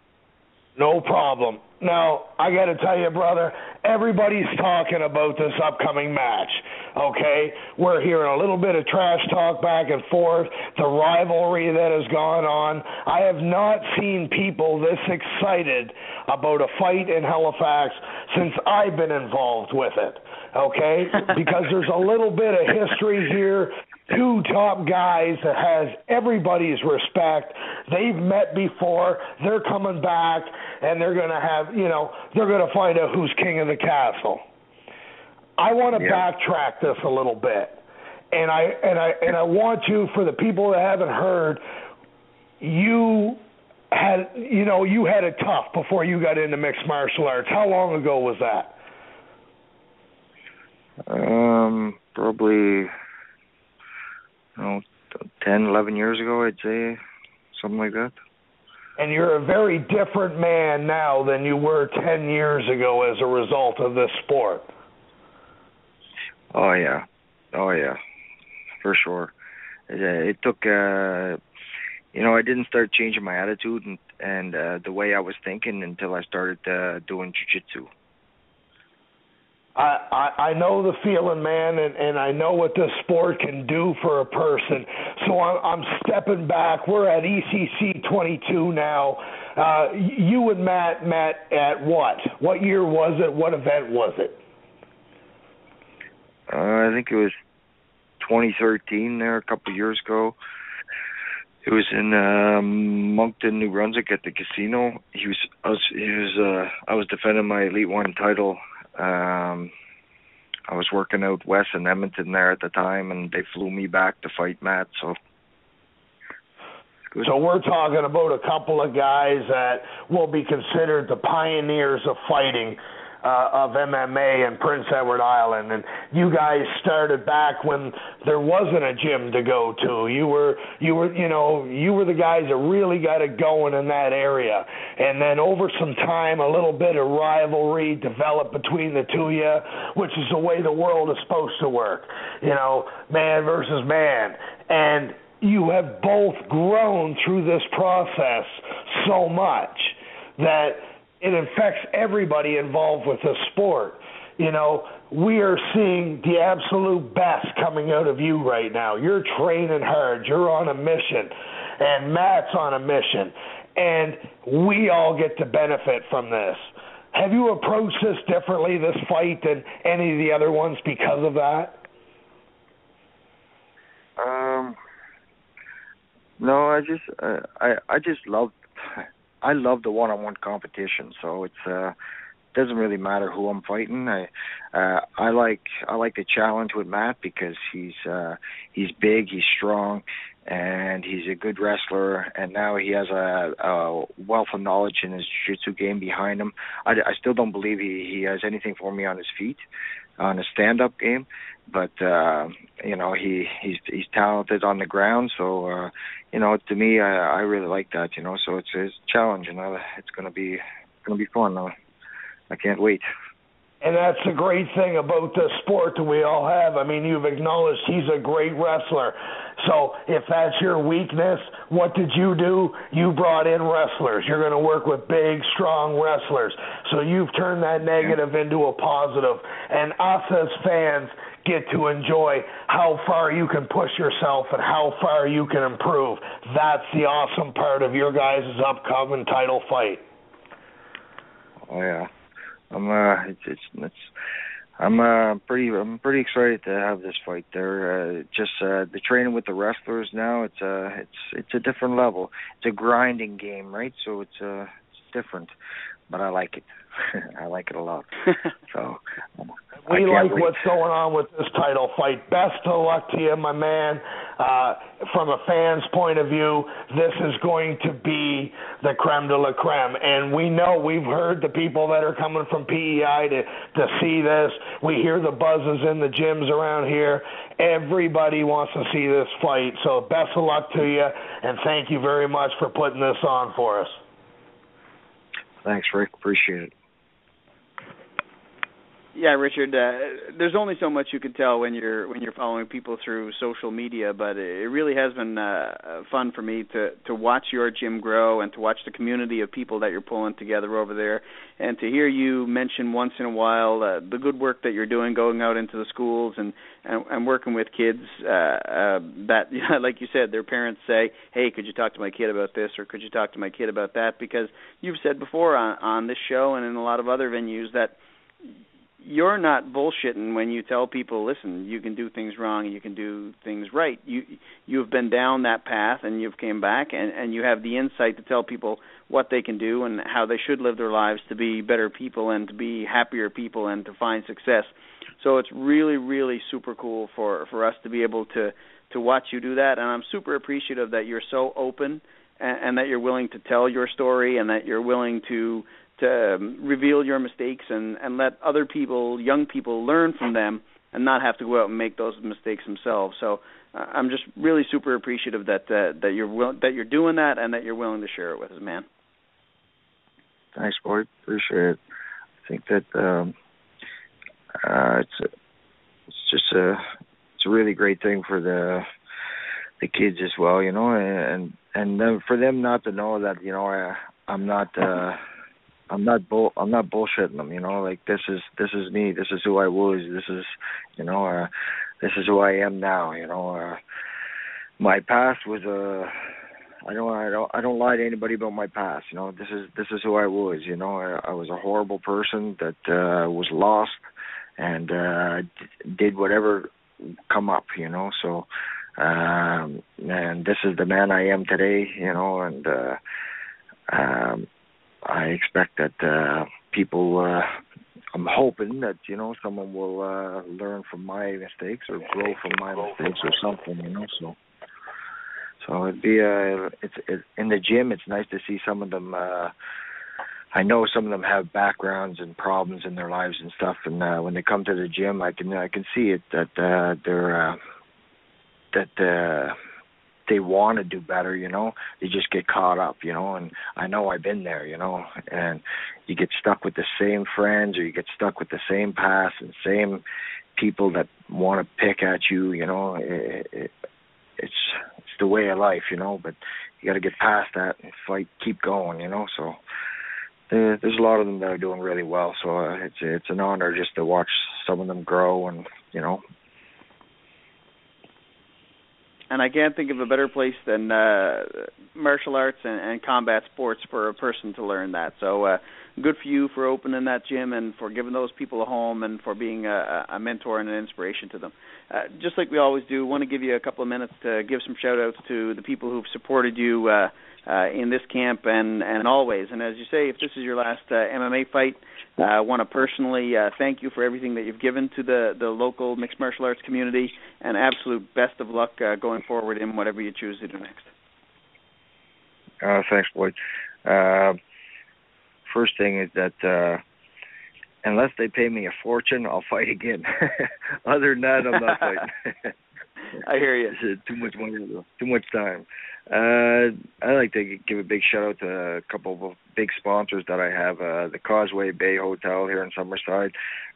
[SPEAKER 4] No problem. Now, I got to tell you, brother, everybody's talking about this upcoming match, okay? We're hearing a little bit of trash talk back and forth, the rivalry that has gone on. I have not seen people this excited about a fight in Halifax since I've been involved with it, okay? Because there's a little bit of history here. Two top guys that has everybody's respect. They've met before. They're coming back, and they're going to have, they're going to find out who's king of the castle. I want to backtrack this a little bit, and I want you, for the people that haven't heard, you had it tough before you got into mixed martial arts. How long ago was that?
[SPEAKER 6] Probably 10, 11 years ago, I'd say, something like that.
[SPEAKER 4] And you're a very different man now than you were 10 years ago as a result of this sport.
[SPEAKER 6] Oh, yeah, for sure. It took, I didn't start changing my attitude and the way I was thinking until I started doing jiu-jitsu.
[SPEAKER 4] I know the feeling, man, and I know what this sport can do for a person. So I'm stepping back. We're at ECC 22 now. You and Matt met at what? What year was it? What event was it?
[SPEAKER 6] I think it was 2013 there, a couple of years ago. It was in Moncton, New Brunswick at the casino. I was defending my Elite One title. I was working out west in Edmonton there at the time, and they flew me back to fight Matt. So
[SPEAKER 4] we're talking about a couple of guys that will be considered the pioneers of fighting, of MMA in Prince Edward Island, and you guys started back when there wasn't a gym to go to. You were the guys that really got it going in that area, and then over some time, a little bit of rivalry developed between the two of you, which is the way the world is supposed to work, man versus man. And you have both grown through this process so much that it affects everybody involved with the sport. You know, we are seeing the absolute best coming out of you right now. You're training hard. You're on a mission. And Matt's on a mission. And we all get to benefit from this. Have you approached this differently, this fight, than any of the other ones because of that?
[SPEAKER 6] No, I love the one-on-one competition. So it's doesn't really matter who I'm fighting. I like the challenge with Matt because he's big, he's strong, and he's a good wrestler. And now he has a wealth of knowledge in his jiu-jitsu game behind him. I still don't believe he has anything for me on his feet, on his stand-up game. But you know, he's talented on the ground. So you know, to me, I really like that. You know, so it's a challenge, and it's gonna be fun. I can't wait.
[SPEAKER 4] And that's the great thing about the sport that we all have. I mean, you've acknowledged he's a great wrestler. So if that's your weakness, what did you do? You brought in wrestlers. You're going to work with big, strong wrestlers. So you've turned that negative into a positive. And us as fans get to enjoy how far you can push yourself and how far you can improve. That's the awesome part of your guys' upcoming title fight.
[SPEAKER 6] Oh, yeah. I'm pretty excited to have this fight. They're just the training with the wrestlers now. It's a different level. It's a grinding game, right? So it's different, but I like it. I like it a lot. So
[SPEAKER 4] we like what's going on with this title fight. Best of luck to you, my man. From a fan's point of view, this is going to be the creme de la creme. And we know, we've heard the people that are coming from PEI to see this. We hear the buzzes in the gyms around here. Everybody wants to see this fight. So best of luck to you, and thank you very much for putting this on for us.
[SPEAKER 6] Thanks, Rick. Appreciate it.
[SPEAKER 3] Yeah, Richard, there's only so much you can tell when you're following people through social media, but it really has been fun for me to watch your gym grow and to watch the community of people that you're pulling together over there, and to hear you mention once in a while the good work that you're doing, going out into the schools and working with kids that, like you said, their parents say, hey, could you talk to my kid about this, or could you talk to my kid about that? Because you've said before on this show and in a lot of other venues that you're not bullshitting when you tell people, listen, you can do things wrong and you can do things right. You've been down that path and you've came back and you have the insight to tell people what they can do and how they should live their lives to be better people and to be happier people and to find success. So it's really, really super cool for us to be able to watch you do that. And I'm super appreciative that you're so open and that you're willing to tell your story and that you're willing to reveal your mistakes and let other people, young people, learn from them and not have to go out and make those mistakes themselves. So I'm just really super appreciative that you're doing that and that you're willing to share it with us, man.
[SPEAKER 6] Thanks, Boyd. Appreciate it. I think that it's a really great thing for the kids as well, you know, and for them not to know that, you know, I'm not bullshitting them, you know, like this is me, this is who I was, this is, you know, this is who I am now, you know. My past was I don't lie to anybody about my past, you know. This is who I was, you know. I was a horrible person that was lost and did whatever come up, you know. So and this is the man I am today, you know, and I expect that people, I'm hoping that, you know, someone will learn from my mistakes or grow from my mistakes or something, you know. So it'd be it's in the gym. It's nice to see some of them. I know some of them have backgrounds and problems in their lives and stuff, and when they come to the gym, I can see it that they want to do better, you know. They just get caught up, you know, and I know I've been there, you know, and you get stuck with the same friends or you get stuck with the same past and same people that want to pick at you, you know. It's the way of life, you know. But you got to get past that and fight, keep going, you know. So there's a lot of them that are doing really well. So it's an honor just to watch some of them grow, and you know.
[SPEAKER 3] And I can't think of a better place than martial arts and combat sports for a person to learn that. So good for you for opening that gym and for giving those people a home and for being a mentor and an inspiration to them. Just like we always do, want to give you a couple of minutes to give some shout-outs to the people who've supported you in this camp and always. And as you say, if this is your last MMA fight, I want to personally thank you for everything that you've given to the local mixed martial arts community, and absolute best of luck going forward in whatever you choose to do next.
[SPEAKER 6] Thanks, Boyd. First thing is that unless they pay me a fortune, I'll fight again. Other than that, I'm not fighting.
[SPEAKER 3] I hear you.
[SPEAKER 6] It's too much money, too much time. I like to give a big shout out to a couple of big sponsors that I have. The Causeway Bay Hotel here in Summerside.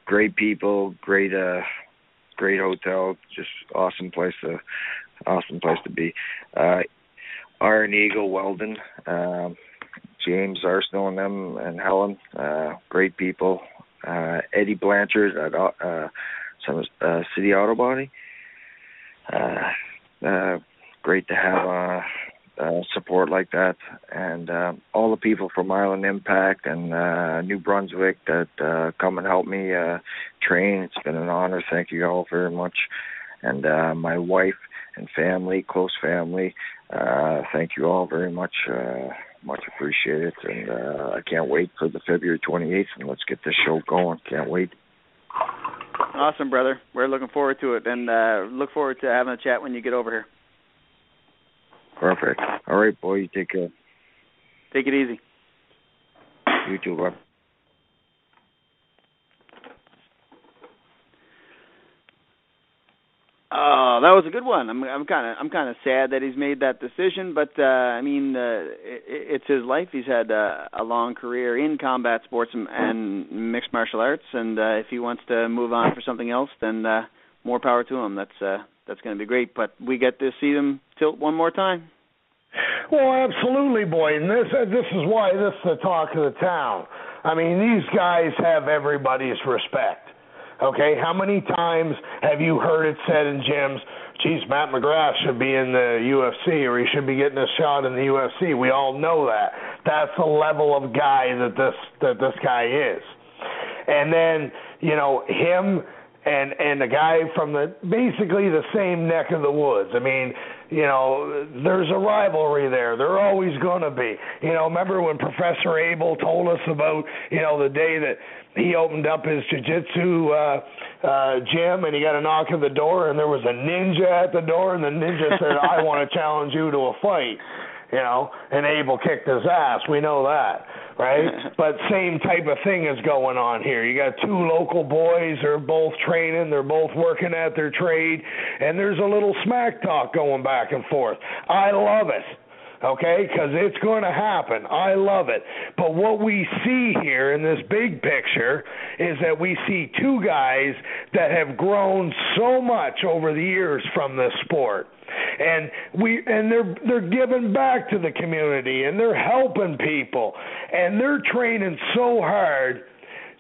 [SPEAKER 6] Great people, great hotel, just awesome place to be. Iron Eagle Weldon, James Arsenault and them, and Helen, great people. Eddie Blanchard at City Auto Body. Great to have support like that, and all the people from Island Impact and New Brunswick that come and help me train. It's been an honor. Thank you all very much. And my wife and family, close family, thank you all very much. Much appreciated, and I can't wait for the February 28th, and let's get this show going. Can't wait.
[SPEAKER 3] Awesome, brother. We're looking forward to it, and look forward to having a chat when you get over here.
[SPEAKER 6] Perfect. All right, boy, you take care.
[SPEAKER 3] Take it easy.
[SPEAKER 6] You too, bud.
[SPEAKER 3] Oh, that was a good one. I'm kind of sad that he's made that decision, but I mean, it's his life. He's had a long career in combat sports and mixed martial arts, and if he wants to move on for something else, then more power to him. That's going to be great. But we get to see him tilt one more time.
[SPEAKER 4] Well, absolutely, Boyd. And this is why this is the talk of the town. I mean, these guys have everybody's respect. Okay, how many times have you heard it said in gyms, geez, Matt MacGrath should be in the UFC or he should be getting a shot in the UFC? We all know that. That's the level of guy that this guy is. And then, you know, him and the guy from basically the same neck of the woods. I mean, you know, there's a rivalry there. There always going to be. You know, remember when Professor Abel told us about, you know, the day that he opened up his jiu-jitsu gym and he got a knock at the door and there was a ninja at the door and the ninja said, I want to challenge you to a fight. You know, and Abel kicked his ass. We know that, right? But same type of thing is going on here. You got two local boys. They're both training. They're both working at their trade. And there's a little smack talk going back and forth. I love it, okay, because it's going to happen. I love it. But what we see here in this big picture is that we see two guys that have grown so much over the years from this sport. And they're giving back to the community, and they're helping people, and they're training so hard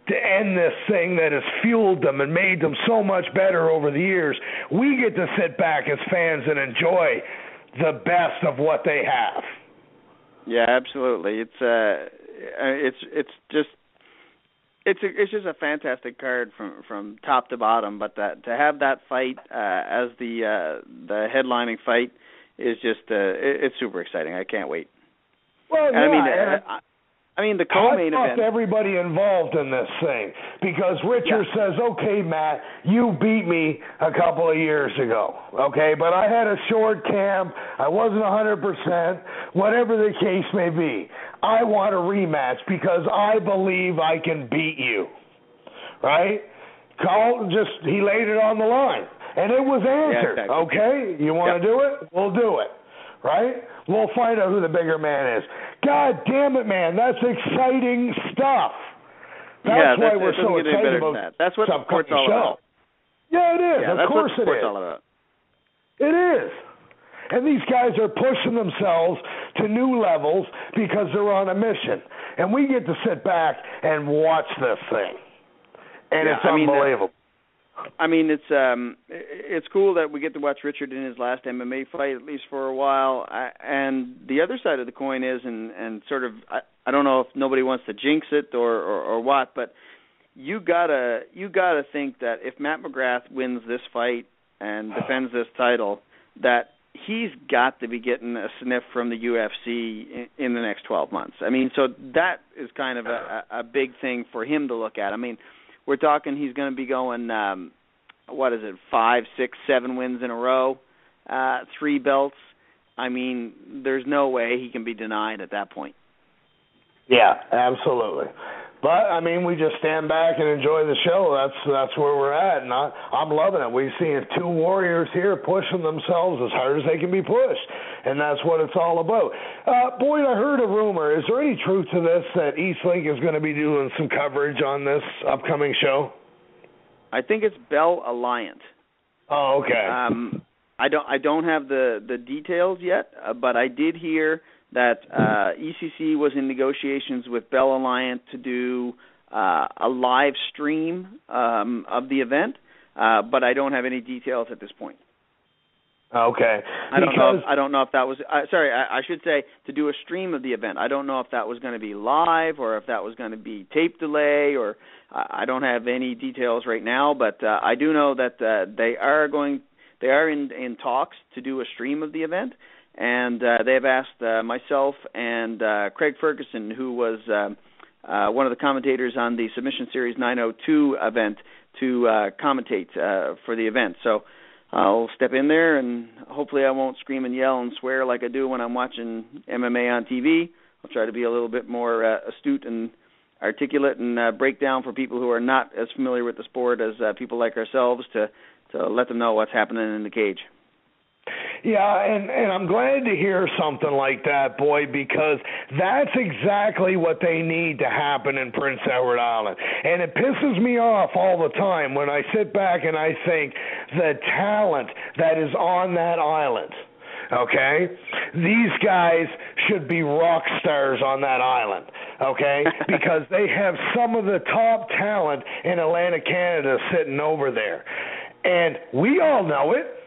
[SPEAKER 4] to end this thing that has fueled them and made them so much better over the years. We get to sit back as fans and enjoy the best of what they have.
[SPEAKER 3] Yeah, absolutely. It's just a fantastic card from top to bottom. But to have that fight as the headlining fight is just it's super exciting. I can't wait.
[SPEAKER 4] Well, yeah,
[SPEAKER 3] I mean the co-main event.
[SPEAKER 4] Everybody involved in this thing because Richard says, "Okay, Matt, you beat me a couple of years ago, okay, but I had a short camp. I wasn't 100%. Whatever the case may be, I want a rematch because I believe I can beat you." Right? Carlton he laid it on the line, and it was answered.
[SPEAKER 3] Yeah, exactly.
[SPEAKER 4] Okay, you want to do it? We'll do it. Right? We'll find out who the bigger man is. God damn it, man. That's exciting stuff. That's why we're so excited about
[SPEAKER 3] that. That's what the sport's all about.
[SPEAKER 4] Yeah, it is.
[SPEAKER 3] Yeah,
[SPEAKER 4] of course it is.
[SPEAKER 3] That's what the sport's all about.
[SPEAKER 4] It is. And these guys are pushing themselves to new levels because they're on a mission. And we get to sit back and watch this thing. And it's unbelievable.
[SPEAKER 3] It's cool that we get to watch Richard in his last MMA fight, at least for a while. And the other side of the coin is, and sort of, I don't know if nobody wants to jinx it or what, but you gotta think that if Matt MacGrath wins this fight and defends this title, that he's got to be getting a sniff from the UFC in the next 12 months. I mean, so that is kind of a big thing for him to look at. I mean, we're talking he's going to be going, 5, 6, 7 wins in a row, 3 belts. I mean, there's no way he can be denied at that point.
[SPEAKER 4] Yeah, absolutely. But, I mean, we just stand back and enjoy the show. That's where we're at, and I'm loving it. We've seen 2 warriors here pushing themselves as hard as they can be pushed, and that's what it's all about. Boyd, I heard a rumor. Is there any truth to this that Eastlink is going to be doing some coverage on this upcoming show?
[SPEAKER 3] I think it's Bell Alliant.
[SPEAKER 4] Oh, okay.
[SPEAKER 3] I don't have the details yet, but I did hear that ECC was in negotiations with Bell Alliant to do a live stream of the event, but I don't have any details at this point.
[SPEAKER 4] Okay.
[SPEAKER 3] I don't know if that was I should say to do a stream of the event. I don't know if that was going to be live or if that was going to be tape delay, or I don't have any details right now, but I do know that they are in talks to do a stream of the event. And they have asked myself and Craig Ferguson, who was one of the commentators on the Submission Series 902 event, to commentate for the event. So I'll step in there, and hopefully I won't scream and yell and swear like I do when I'm watching MMA on TV. I'll try to be a little bit more astute and articulate and break down for people who are not as familiar with the sport as people like ourselves to let them know what's happening in the cage.
[SPEAKER 4] Yeah, and I'm glad to hear something like that, Boyd, because that's exactly what they need to happen in Prince Edward Island. And it pisses me off all the time when I sit back and I think the talent that is on that island. Okay? These guys should be rock stars on that island, okay? Because they have some of the top talent in Atlantic Canada sitting over there. And we all know it.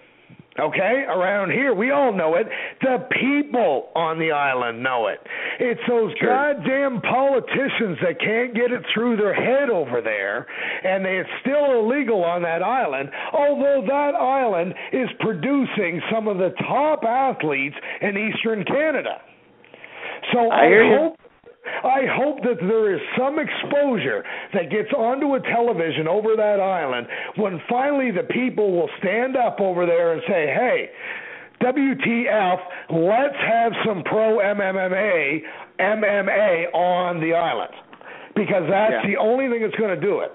[SPEAKER 4] Okay, around here, we all know it. The people on the island know it. It's those goddamn politicians that can't get it through their head over there, and it's still illegal on that island, although that island is producing some of the top athletes in Eastern Canada. So I hope that there is some exposure that gets onto a television over that island when finally the people will stand up over there and say, hey, WTF, let's have some pro MMA on the island, because that's the only thing that's going to do it.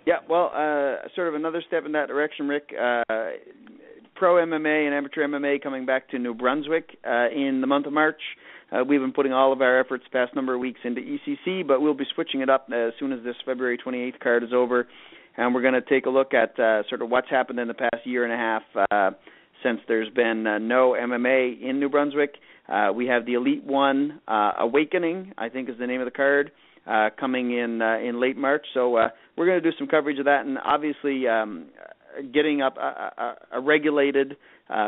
[SPEAKER 3] Yeah, well, sort of another step in that direction, Rick. Pro MMA and amateur MMA coming back to New Brunswick in the month of March. We've been putting all of our efforts the past number of weeks into ECC, but we'll be switching it up as soon as this February 28th card is over, and we're going to take a look at sort of what's happened in the past year and a half since there's been no MMA in New Brunswick. We have the Elite One Awakening, I think is the name of the card, coming in late March. So we're going to do some coverage of that, and obviously getting up a regulated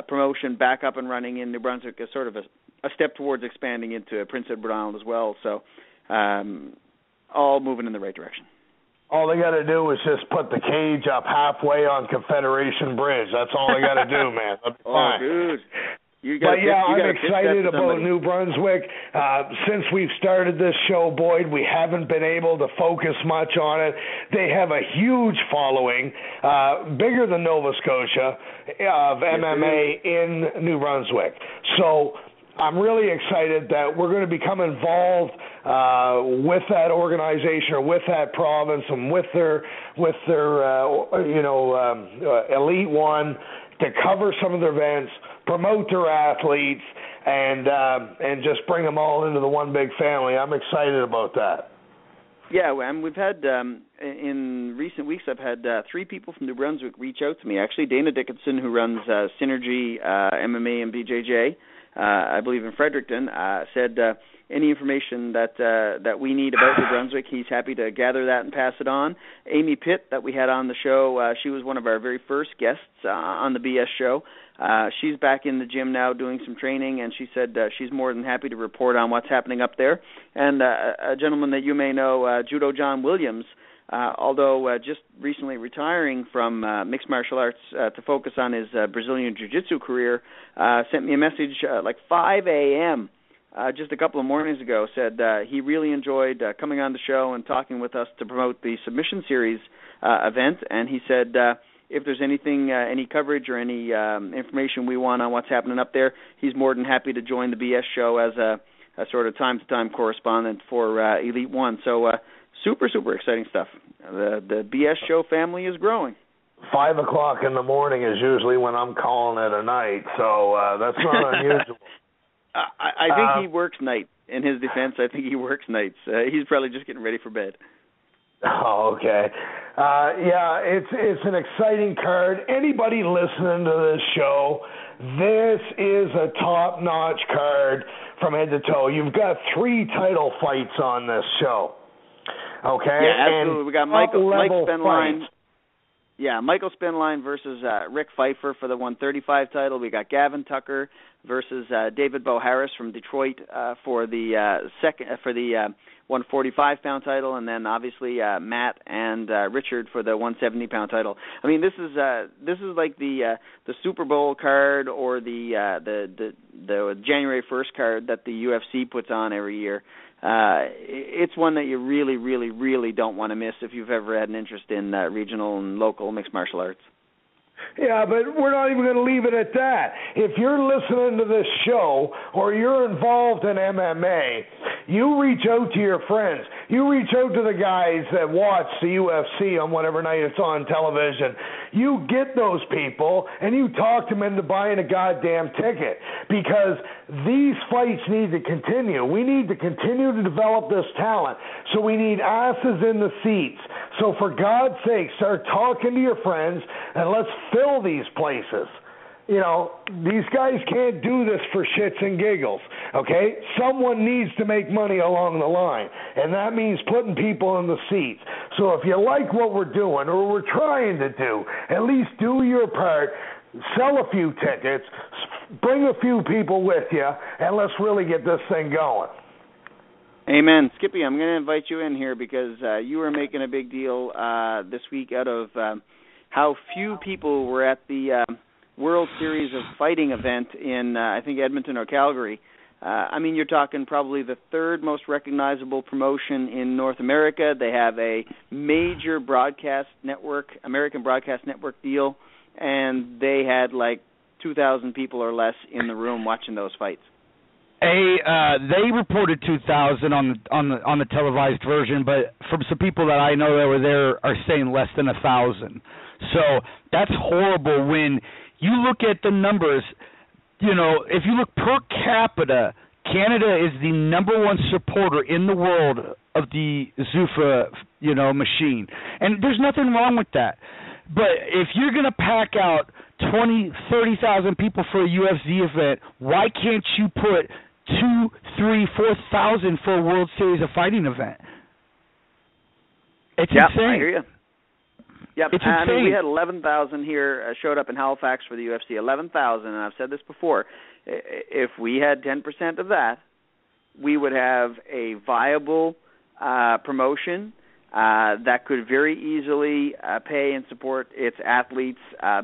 [SPEAKER 3] promotion back up and running in New Brunswick is sort of a step towards expanding into Prince Edward Island as well. So all moving in the right direction.
[SPEAKER 4] All they got to do is just put the cage up halfway on Confederation Bridge. That's all they got to do, man.
[SPEAKER 3] Oh, dude.
[SPEAKER 4] I'm excited about New Brunswick. Since we've started this show, Boyd, we haven't been able to focus much on it. They have a huge following, bigger than Nova Scotia, of MMA in New Brunswick. So I'm really excited that we're going to become involved with that organization or with that province and with their Elite One to cover some of their events, promote their athletes, and just bring them all into the one big family. I'm excited about that.
[SPEAKER 3] Yeah, and we've had, in recent weeks, I've had 3 people from New Brunswick reach out to me. Actually, Dana Dickinson, who runs Synergy MMA and BJJ, I believe in Fredericton, said any information that we need about New Brunswick, he's happy to gather that and pass it on. Amy Pitt, that we had on the show, she was one of our very first guests on the BS show. She's back in the gym now doing some training, and she said she's more than happy to report on what's happening up there. And a gentleman that you may know, Judo John Williams, although just recently retiring from mixed martial arts to focus on his Brazilian Jiu-Jitsu career, sent me a message like 5 a.m., just a couple of mornings ago, said he really enjoyed coming on the show and talking with us to promote the Submission Series event, and he said if there's anything, any coverage or any information we want on what's happening up there, he's more than happy to join the BS show as a sort of time-to-time correspondent for Elite One. So super exciting stuff. The BS show family is growing.
[SPEAKER 4] 5 o'clock in the morning is usually when I'm calling it a night, so that's not unusual.
[SPEAKER 3] I think he works nights. In his defense, I think he works nights. He's probably just getting ready for bed.
[SPEAKER 4] Oh, okay. Yeah, it's an exciting card. Anybody listening to this show, this is a top-notch card from head to toe. You've got 3 title fights on this show. Okay?
[SPEAKER 3] Yeah, absolutely.
[SPEAKER 4] And
[SPEAKER 3] we got Mike Spenline.
[SPEAKER 4] Fights.
[SPEAKER 3] Yeah, Michael Spenline versus Rick Pfeiffer for the 135 title. We got Gavin Tucker versus David Bo Harris from Detroit for the 145-pound title, and then obviously Matt and Richard for the 170-pound title. I mean, this is like the Super Bowl card or the January 1st card that the UFC puts on every year. It's one that you really don't want to miss if you've ever had an interest in regional and local mixed martial arts.
[SPEAKER 4] Yeah, but we're not even going to leave it at that. If you're listening to this show or you're involved in MMA, you reach out to your friends. You reach out to the guys that watch the UFC on whatever night it's on television. You get those people and you talk them into buying a goddamn ticket, because these fights need to continue. We need to continue to develop this talent. So we need asses in the seats. So for God's sake, start talking to your friends and let's fill these places. You know, these guys can't do this for shits and giggles, okay? Someone needs to make money along the line, and that means putting people in the seats. So if you like what we're doing or we're trying to do, at least do your part, sell a few tickets, bring a few people with you, and let's really get this thing going.
[SPEAKER 3] Amen. Skippy, I'm going to invite you in here because you were making a big deal this week out of how few people were at the World Series of Fighting event in, I think, Edmonton or Calgary. I mean, you're talking probably the 3rd most recognizable promotion in North America. They have a major broadcast network, American Broadcast Network deal, and they had like 2,000 people or less in the room watching those fights.
[SPEAKER 7] They reported 2,000 on the televised version, but from some people that I know that were there are saying less than 1,000. So that's horrible. When you look at the numbers, you know, if you look per capita, Canada is the number 1 supporter in the world of the Zuffa, you know, machine, and there's nothing wrong with that. But if you're going to pack out 20, 30,000 people for a UFC event, why can't you put 2, 3, 4,000 for a World Series of Fighting event? It's insane.
[SPEAKER 3] I hear you. Yep,
[SPEAKER 7] it's
[SPEAKER 3] I
[SPEAKER 7] insane.
[SPEAKER 3] mean, we had 11,000 here showed up in Halifax for the UFC. 11,000, and I've said this before. If we had 10% of that, we would have a viable promotion that could very easily pay and support its athletes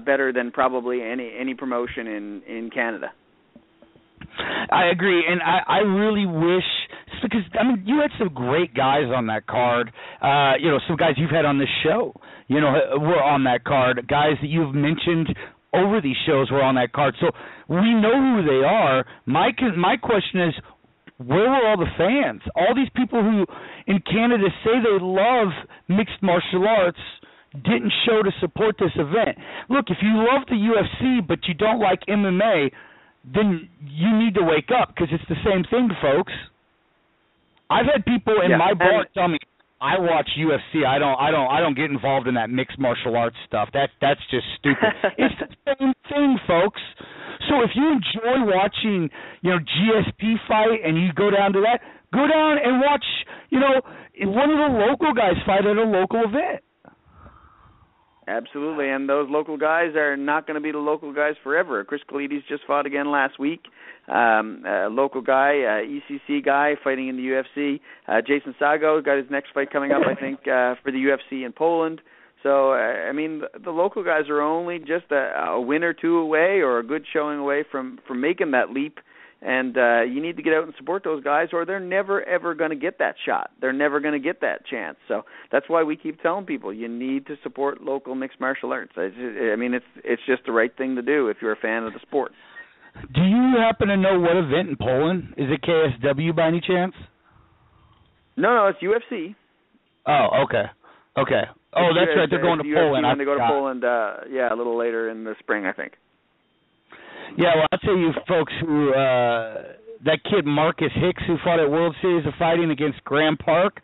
[SPEAKER 3] better than probably any promotion in Canada.
[SPEAKER 7] I agree, and I really wish, because I mean, you had some great guys on that card. You know, some guys you've had on this show, you know, were on that card. Guys that you've mentioned over these shows were on that card. So we know who they are. My question is, where were all the fans? All these people who in Canada say they love mixed martial arts didn't show to support this event. Look, if you love the UFC but you don't like MMA, then you need to wake up, because it's the same thing, folks. I've had people in my bar tell me, I watch UFC. I don't get involved in that mixed martial arts stuff. That's just stupid. It's the same thing, folks. So if you enjoy watching, GSP fight and you go down to that, go down and watch, one of the local guys fight at a local event.
[SPEAKER 3] Absolutely, and those local guys are not going to be the local guys forever. Chris Kalides just fought again last week. A local guy, ECC guy fighting in the UFC. Jason Sago got his next fight coming up, I think, for the UFC in Poland. So, the local guys are only just a win or two away or a good showing away from making that leap. And you need to get out and support those guys, or they're never, ever going to get that shot. They're never going to get that chance. So that's why we keep telling people you need to support local mixed martial arts. It's just the right thing to do if you're a fan of the sport.
[SPEAKER 7] Do you happen to know what event in Poland? Is it KSW by any chance?
[SPEAKER 3] No, it's UFC.
[SPEAKER 7] Oh, okay. Oh, that's right. They're going to Poland.
[SPEAKER 3] When they go to Poland, a little later in the spring, I think.
[SPEAKER 7] Yeah, well, I'll tell you folks who, that kid Marcus Hicks who fought at World Series of Fighting against Graham Park,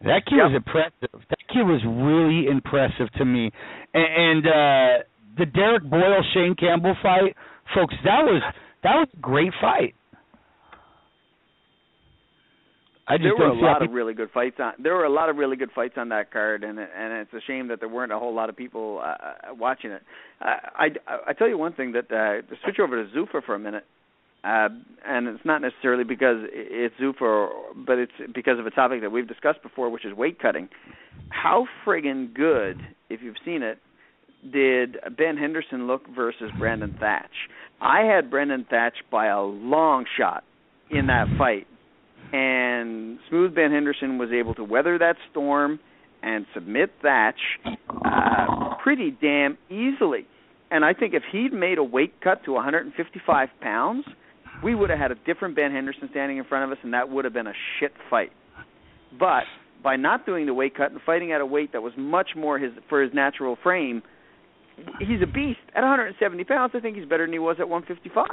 [SPEAKER 7] that kid was impressive. That kid was really impressive to me. And the Derek Boyle-Shane Campbell fight, folks, that was a great fight.
[SPEAKER 3] There were a lot of really good fights on that card, and it's a shame that there weren't a whole lot of people watching it. I tell you one thing, that to switch over to Zuffa for a minute, and it's not necessarily because it's Zuffa, but it's because of a topic that we've discussed before, which is weight cutting. How friggin' good, if you've seen it, did Ben Henderson look versus Brandon Thatch? I had Brandon Thatch by a long shot in that fight. And Smooth Ben Henderson was able to weather that storm and submit Thatch pretty damn easily. And I think if he'd made a weight cut to 155 pounds, we would have had a different Ben Henderson standing in front of us, and that would have been a shit fight. But by not doing the weight cut and fighting at a weight that was much more for his natural frame, he's a beast. At 170 pounds, I think he's better than he was at 155.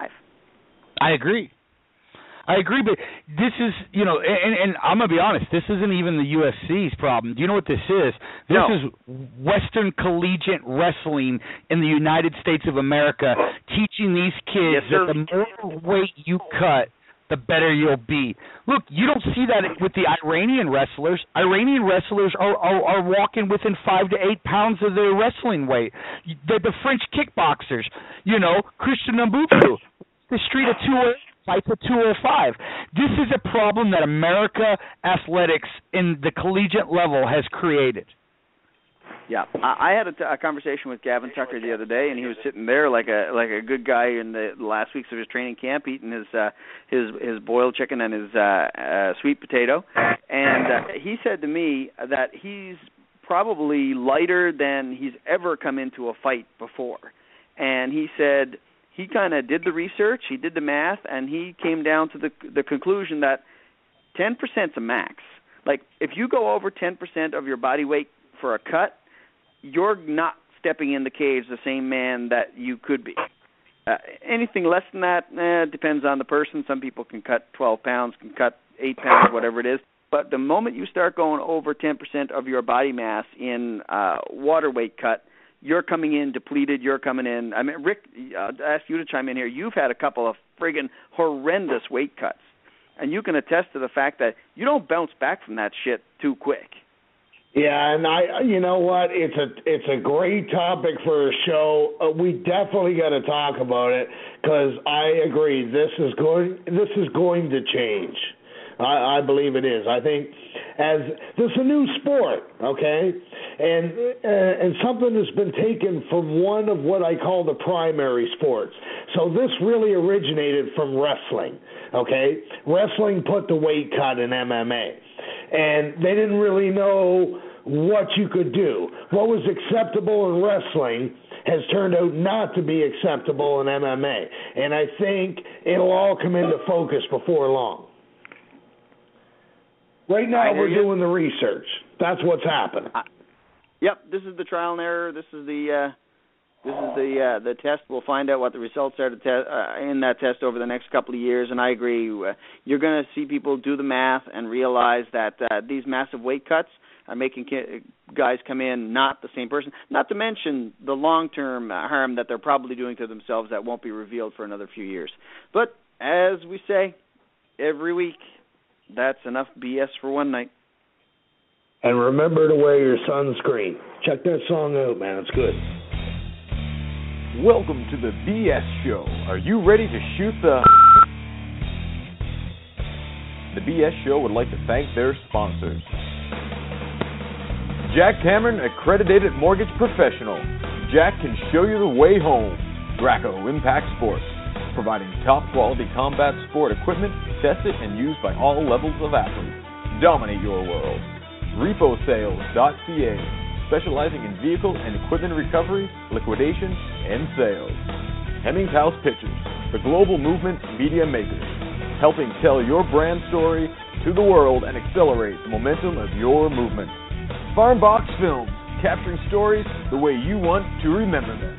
[SPEAKER 7] I agree, but this is, and I'm going to be honest, this isn't even the UFC's problem. Do you know what this is? This is Western Collegiate Wrestling in the United States of America teaching these kids that the more weight you cut, the better you'll be. Look, you don't see that with the Iranian wrestlers. Iranian wrestlers are walking within 5 to 8 pounds of their wrestling weight. The French kickboxers, Christian Mbufu, the street of 208. Fights at 205. This is a problem that America athletics in the collegiate level has created.
[SPEAKER 3] Yeah, I had a conversation with Gavin Tucker the other day, and he was sitting there like a good guy in the last weeks of his training camp, eating his boiled chicken and his sweet potato. And he said to me that he's probably lighter than he's ever come into a fight before. And he said he kind of did the research, he did the math, and he came down to the conclusion that 10%'s a max. Like, if you go over 10% of your body weight for a cut, you're not stepping in the cage the same man that you could be. Anything less than that depends on the person. Some people can cut 12 pounds, can cut 8 pounds, whatever it is. But the moment you start going over 10% of your body mass in water weight cut, you're coming in depleted, you're coming in. I mean, Rick, I'll ask you to chime in here. You've had a couple of friggin' horrendous weight cuts, and you can attest to the fact that you don't bounce back from that shit too quick.
[SPEAKER 4] Yeah, and you know what? It's a great topic for a show. We definitely got to talk about it because I agree. This is going to change. I believe it is. I think as this is a new sport, okay, and something has been taken from one of what I call the primary sports. So this really originated from wrestling, okay? Wrestling put the weight cut in MMA, and they didn't really know what you could do. What was acceptable in wrestling has turned out not to be acceptable in MMA, and I think it'll all come into focus before long. Right now, we're doing the research. That's what's happening.
[SPEAKER 3] Yep, this is the trial and error. This is the This is the test. We'll find out what the results are in that test over the next couple of years. And I agree. You're going to see people do the math and realize that these massive weight cuts are making guys come in not the same person. Not to mention the long-term harm that they're probably doing to themselves that won't be revealed for another few years. But as we say every week, that's enough BS for one night.
[SPEAKER 4] And remember to wear your sunscreen. Check that song out, man. It's good.
[SPEAKER 2] Welcome to the BS Show. Are you ready to shoot the... The BS Show would like to thank their sponsors. Jack Cameron, accredited mortgage professional. Jack can show you the way home. Graco Impact Sports, providing top-quality combat sport equipment tested and used by all levels of athletes. Dominate your world. RepoSales.ca, specializing in vehicle and equipment recovery, liquidation, and sales. Hemmings House Pictures, the global movement media makers, helping tell your brand story to the world and accelerate the momentum of your movement. Farm Box Films, capturing stories the way you want to remember them.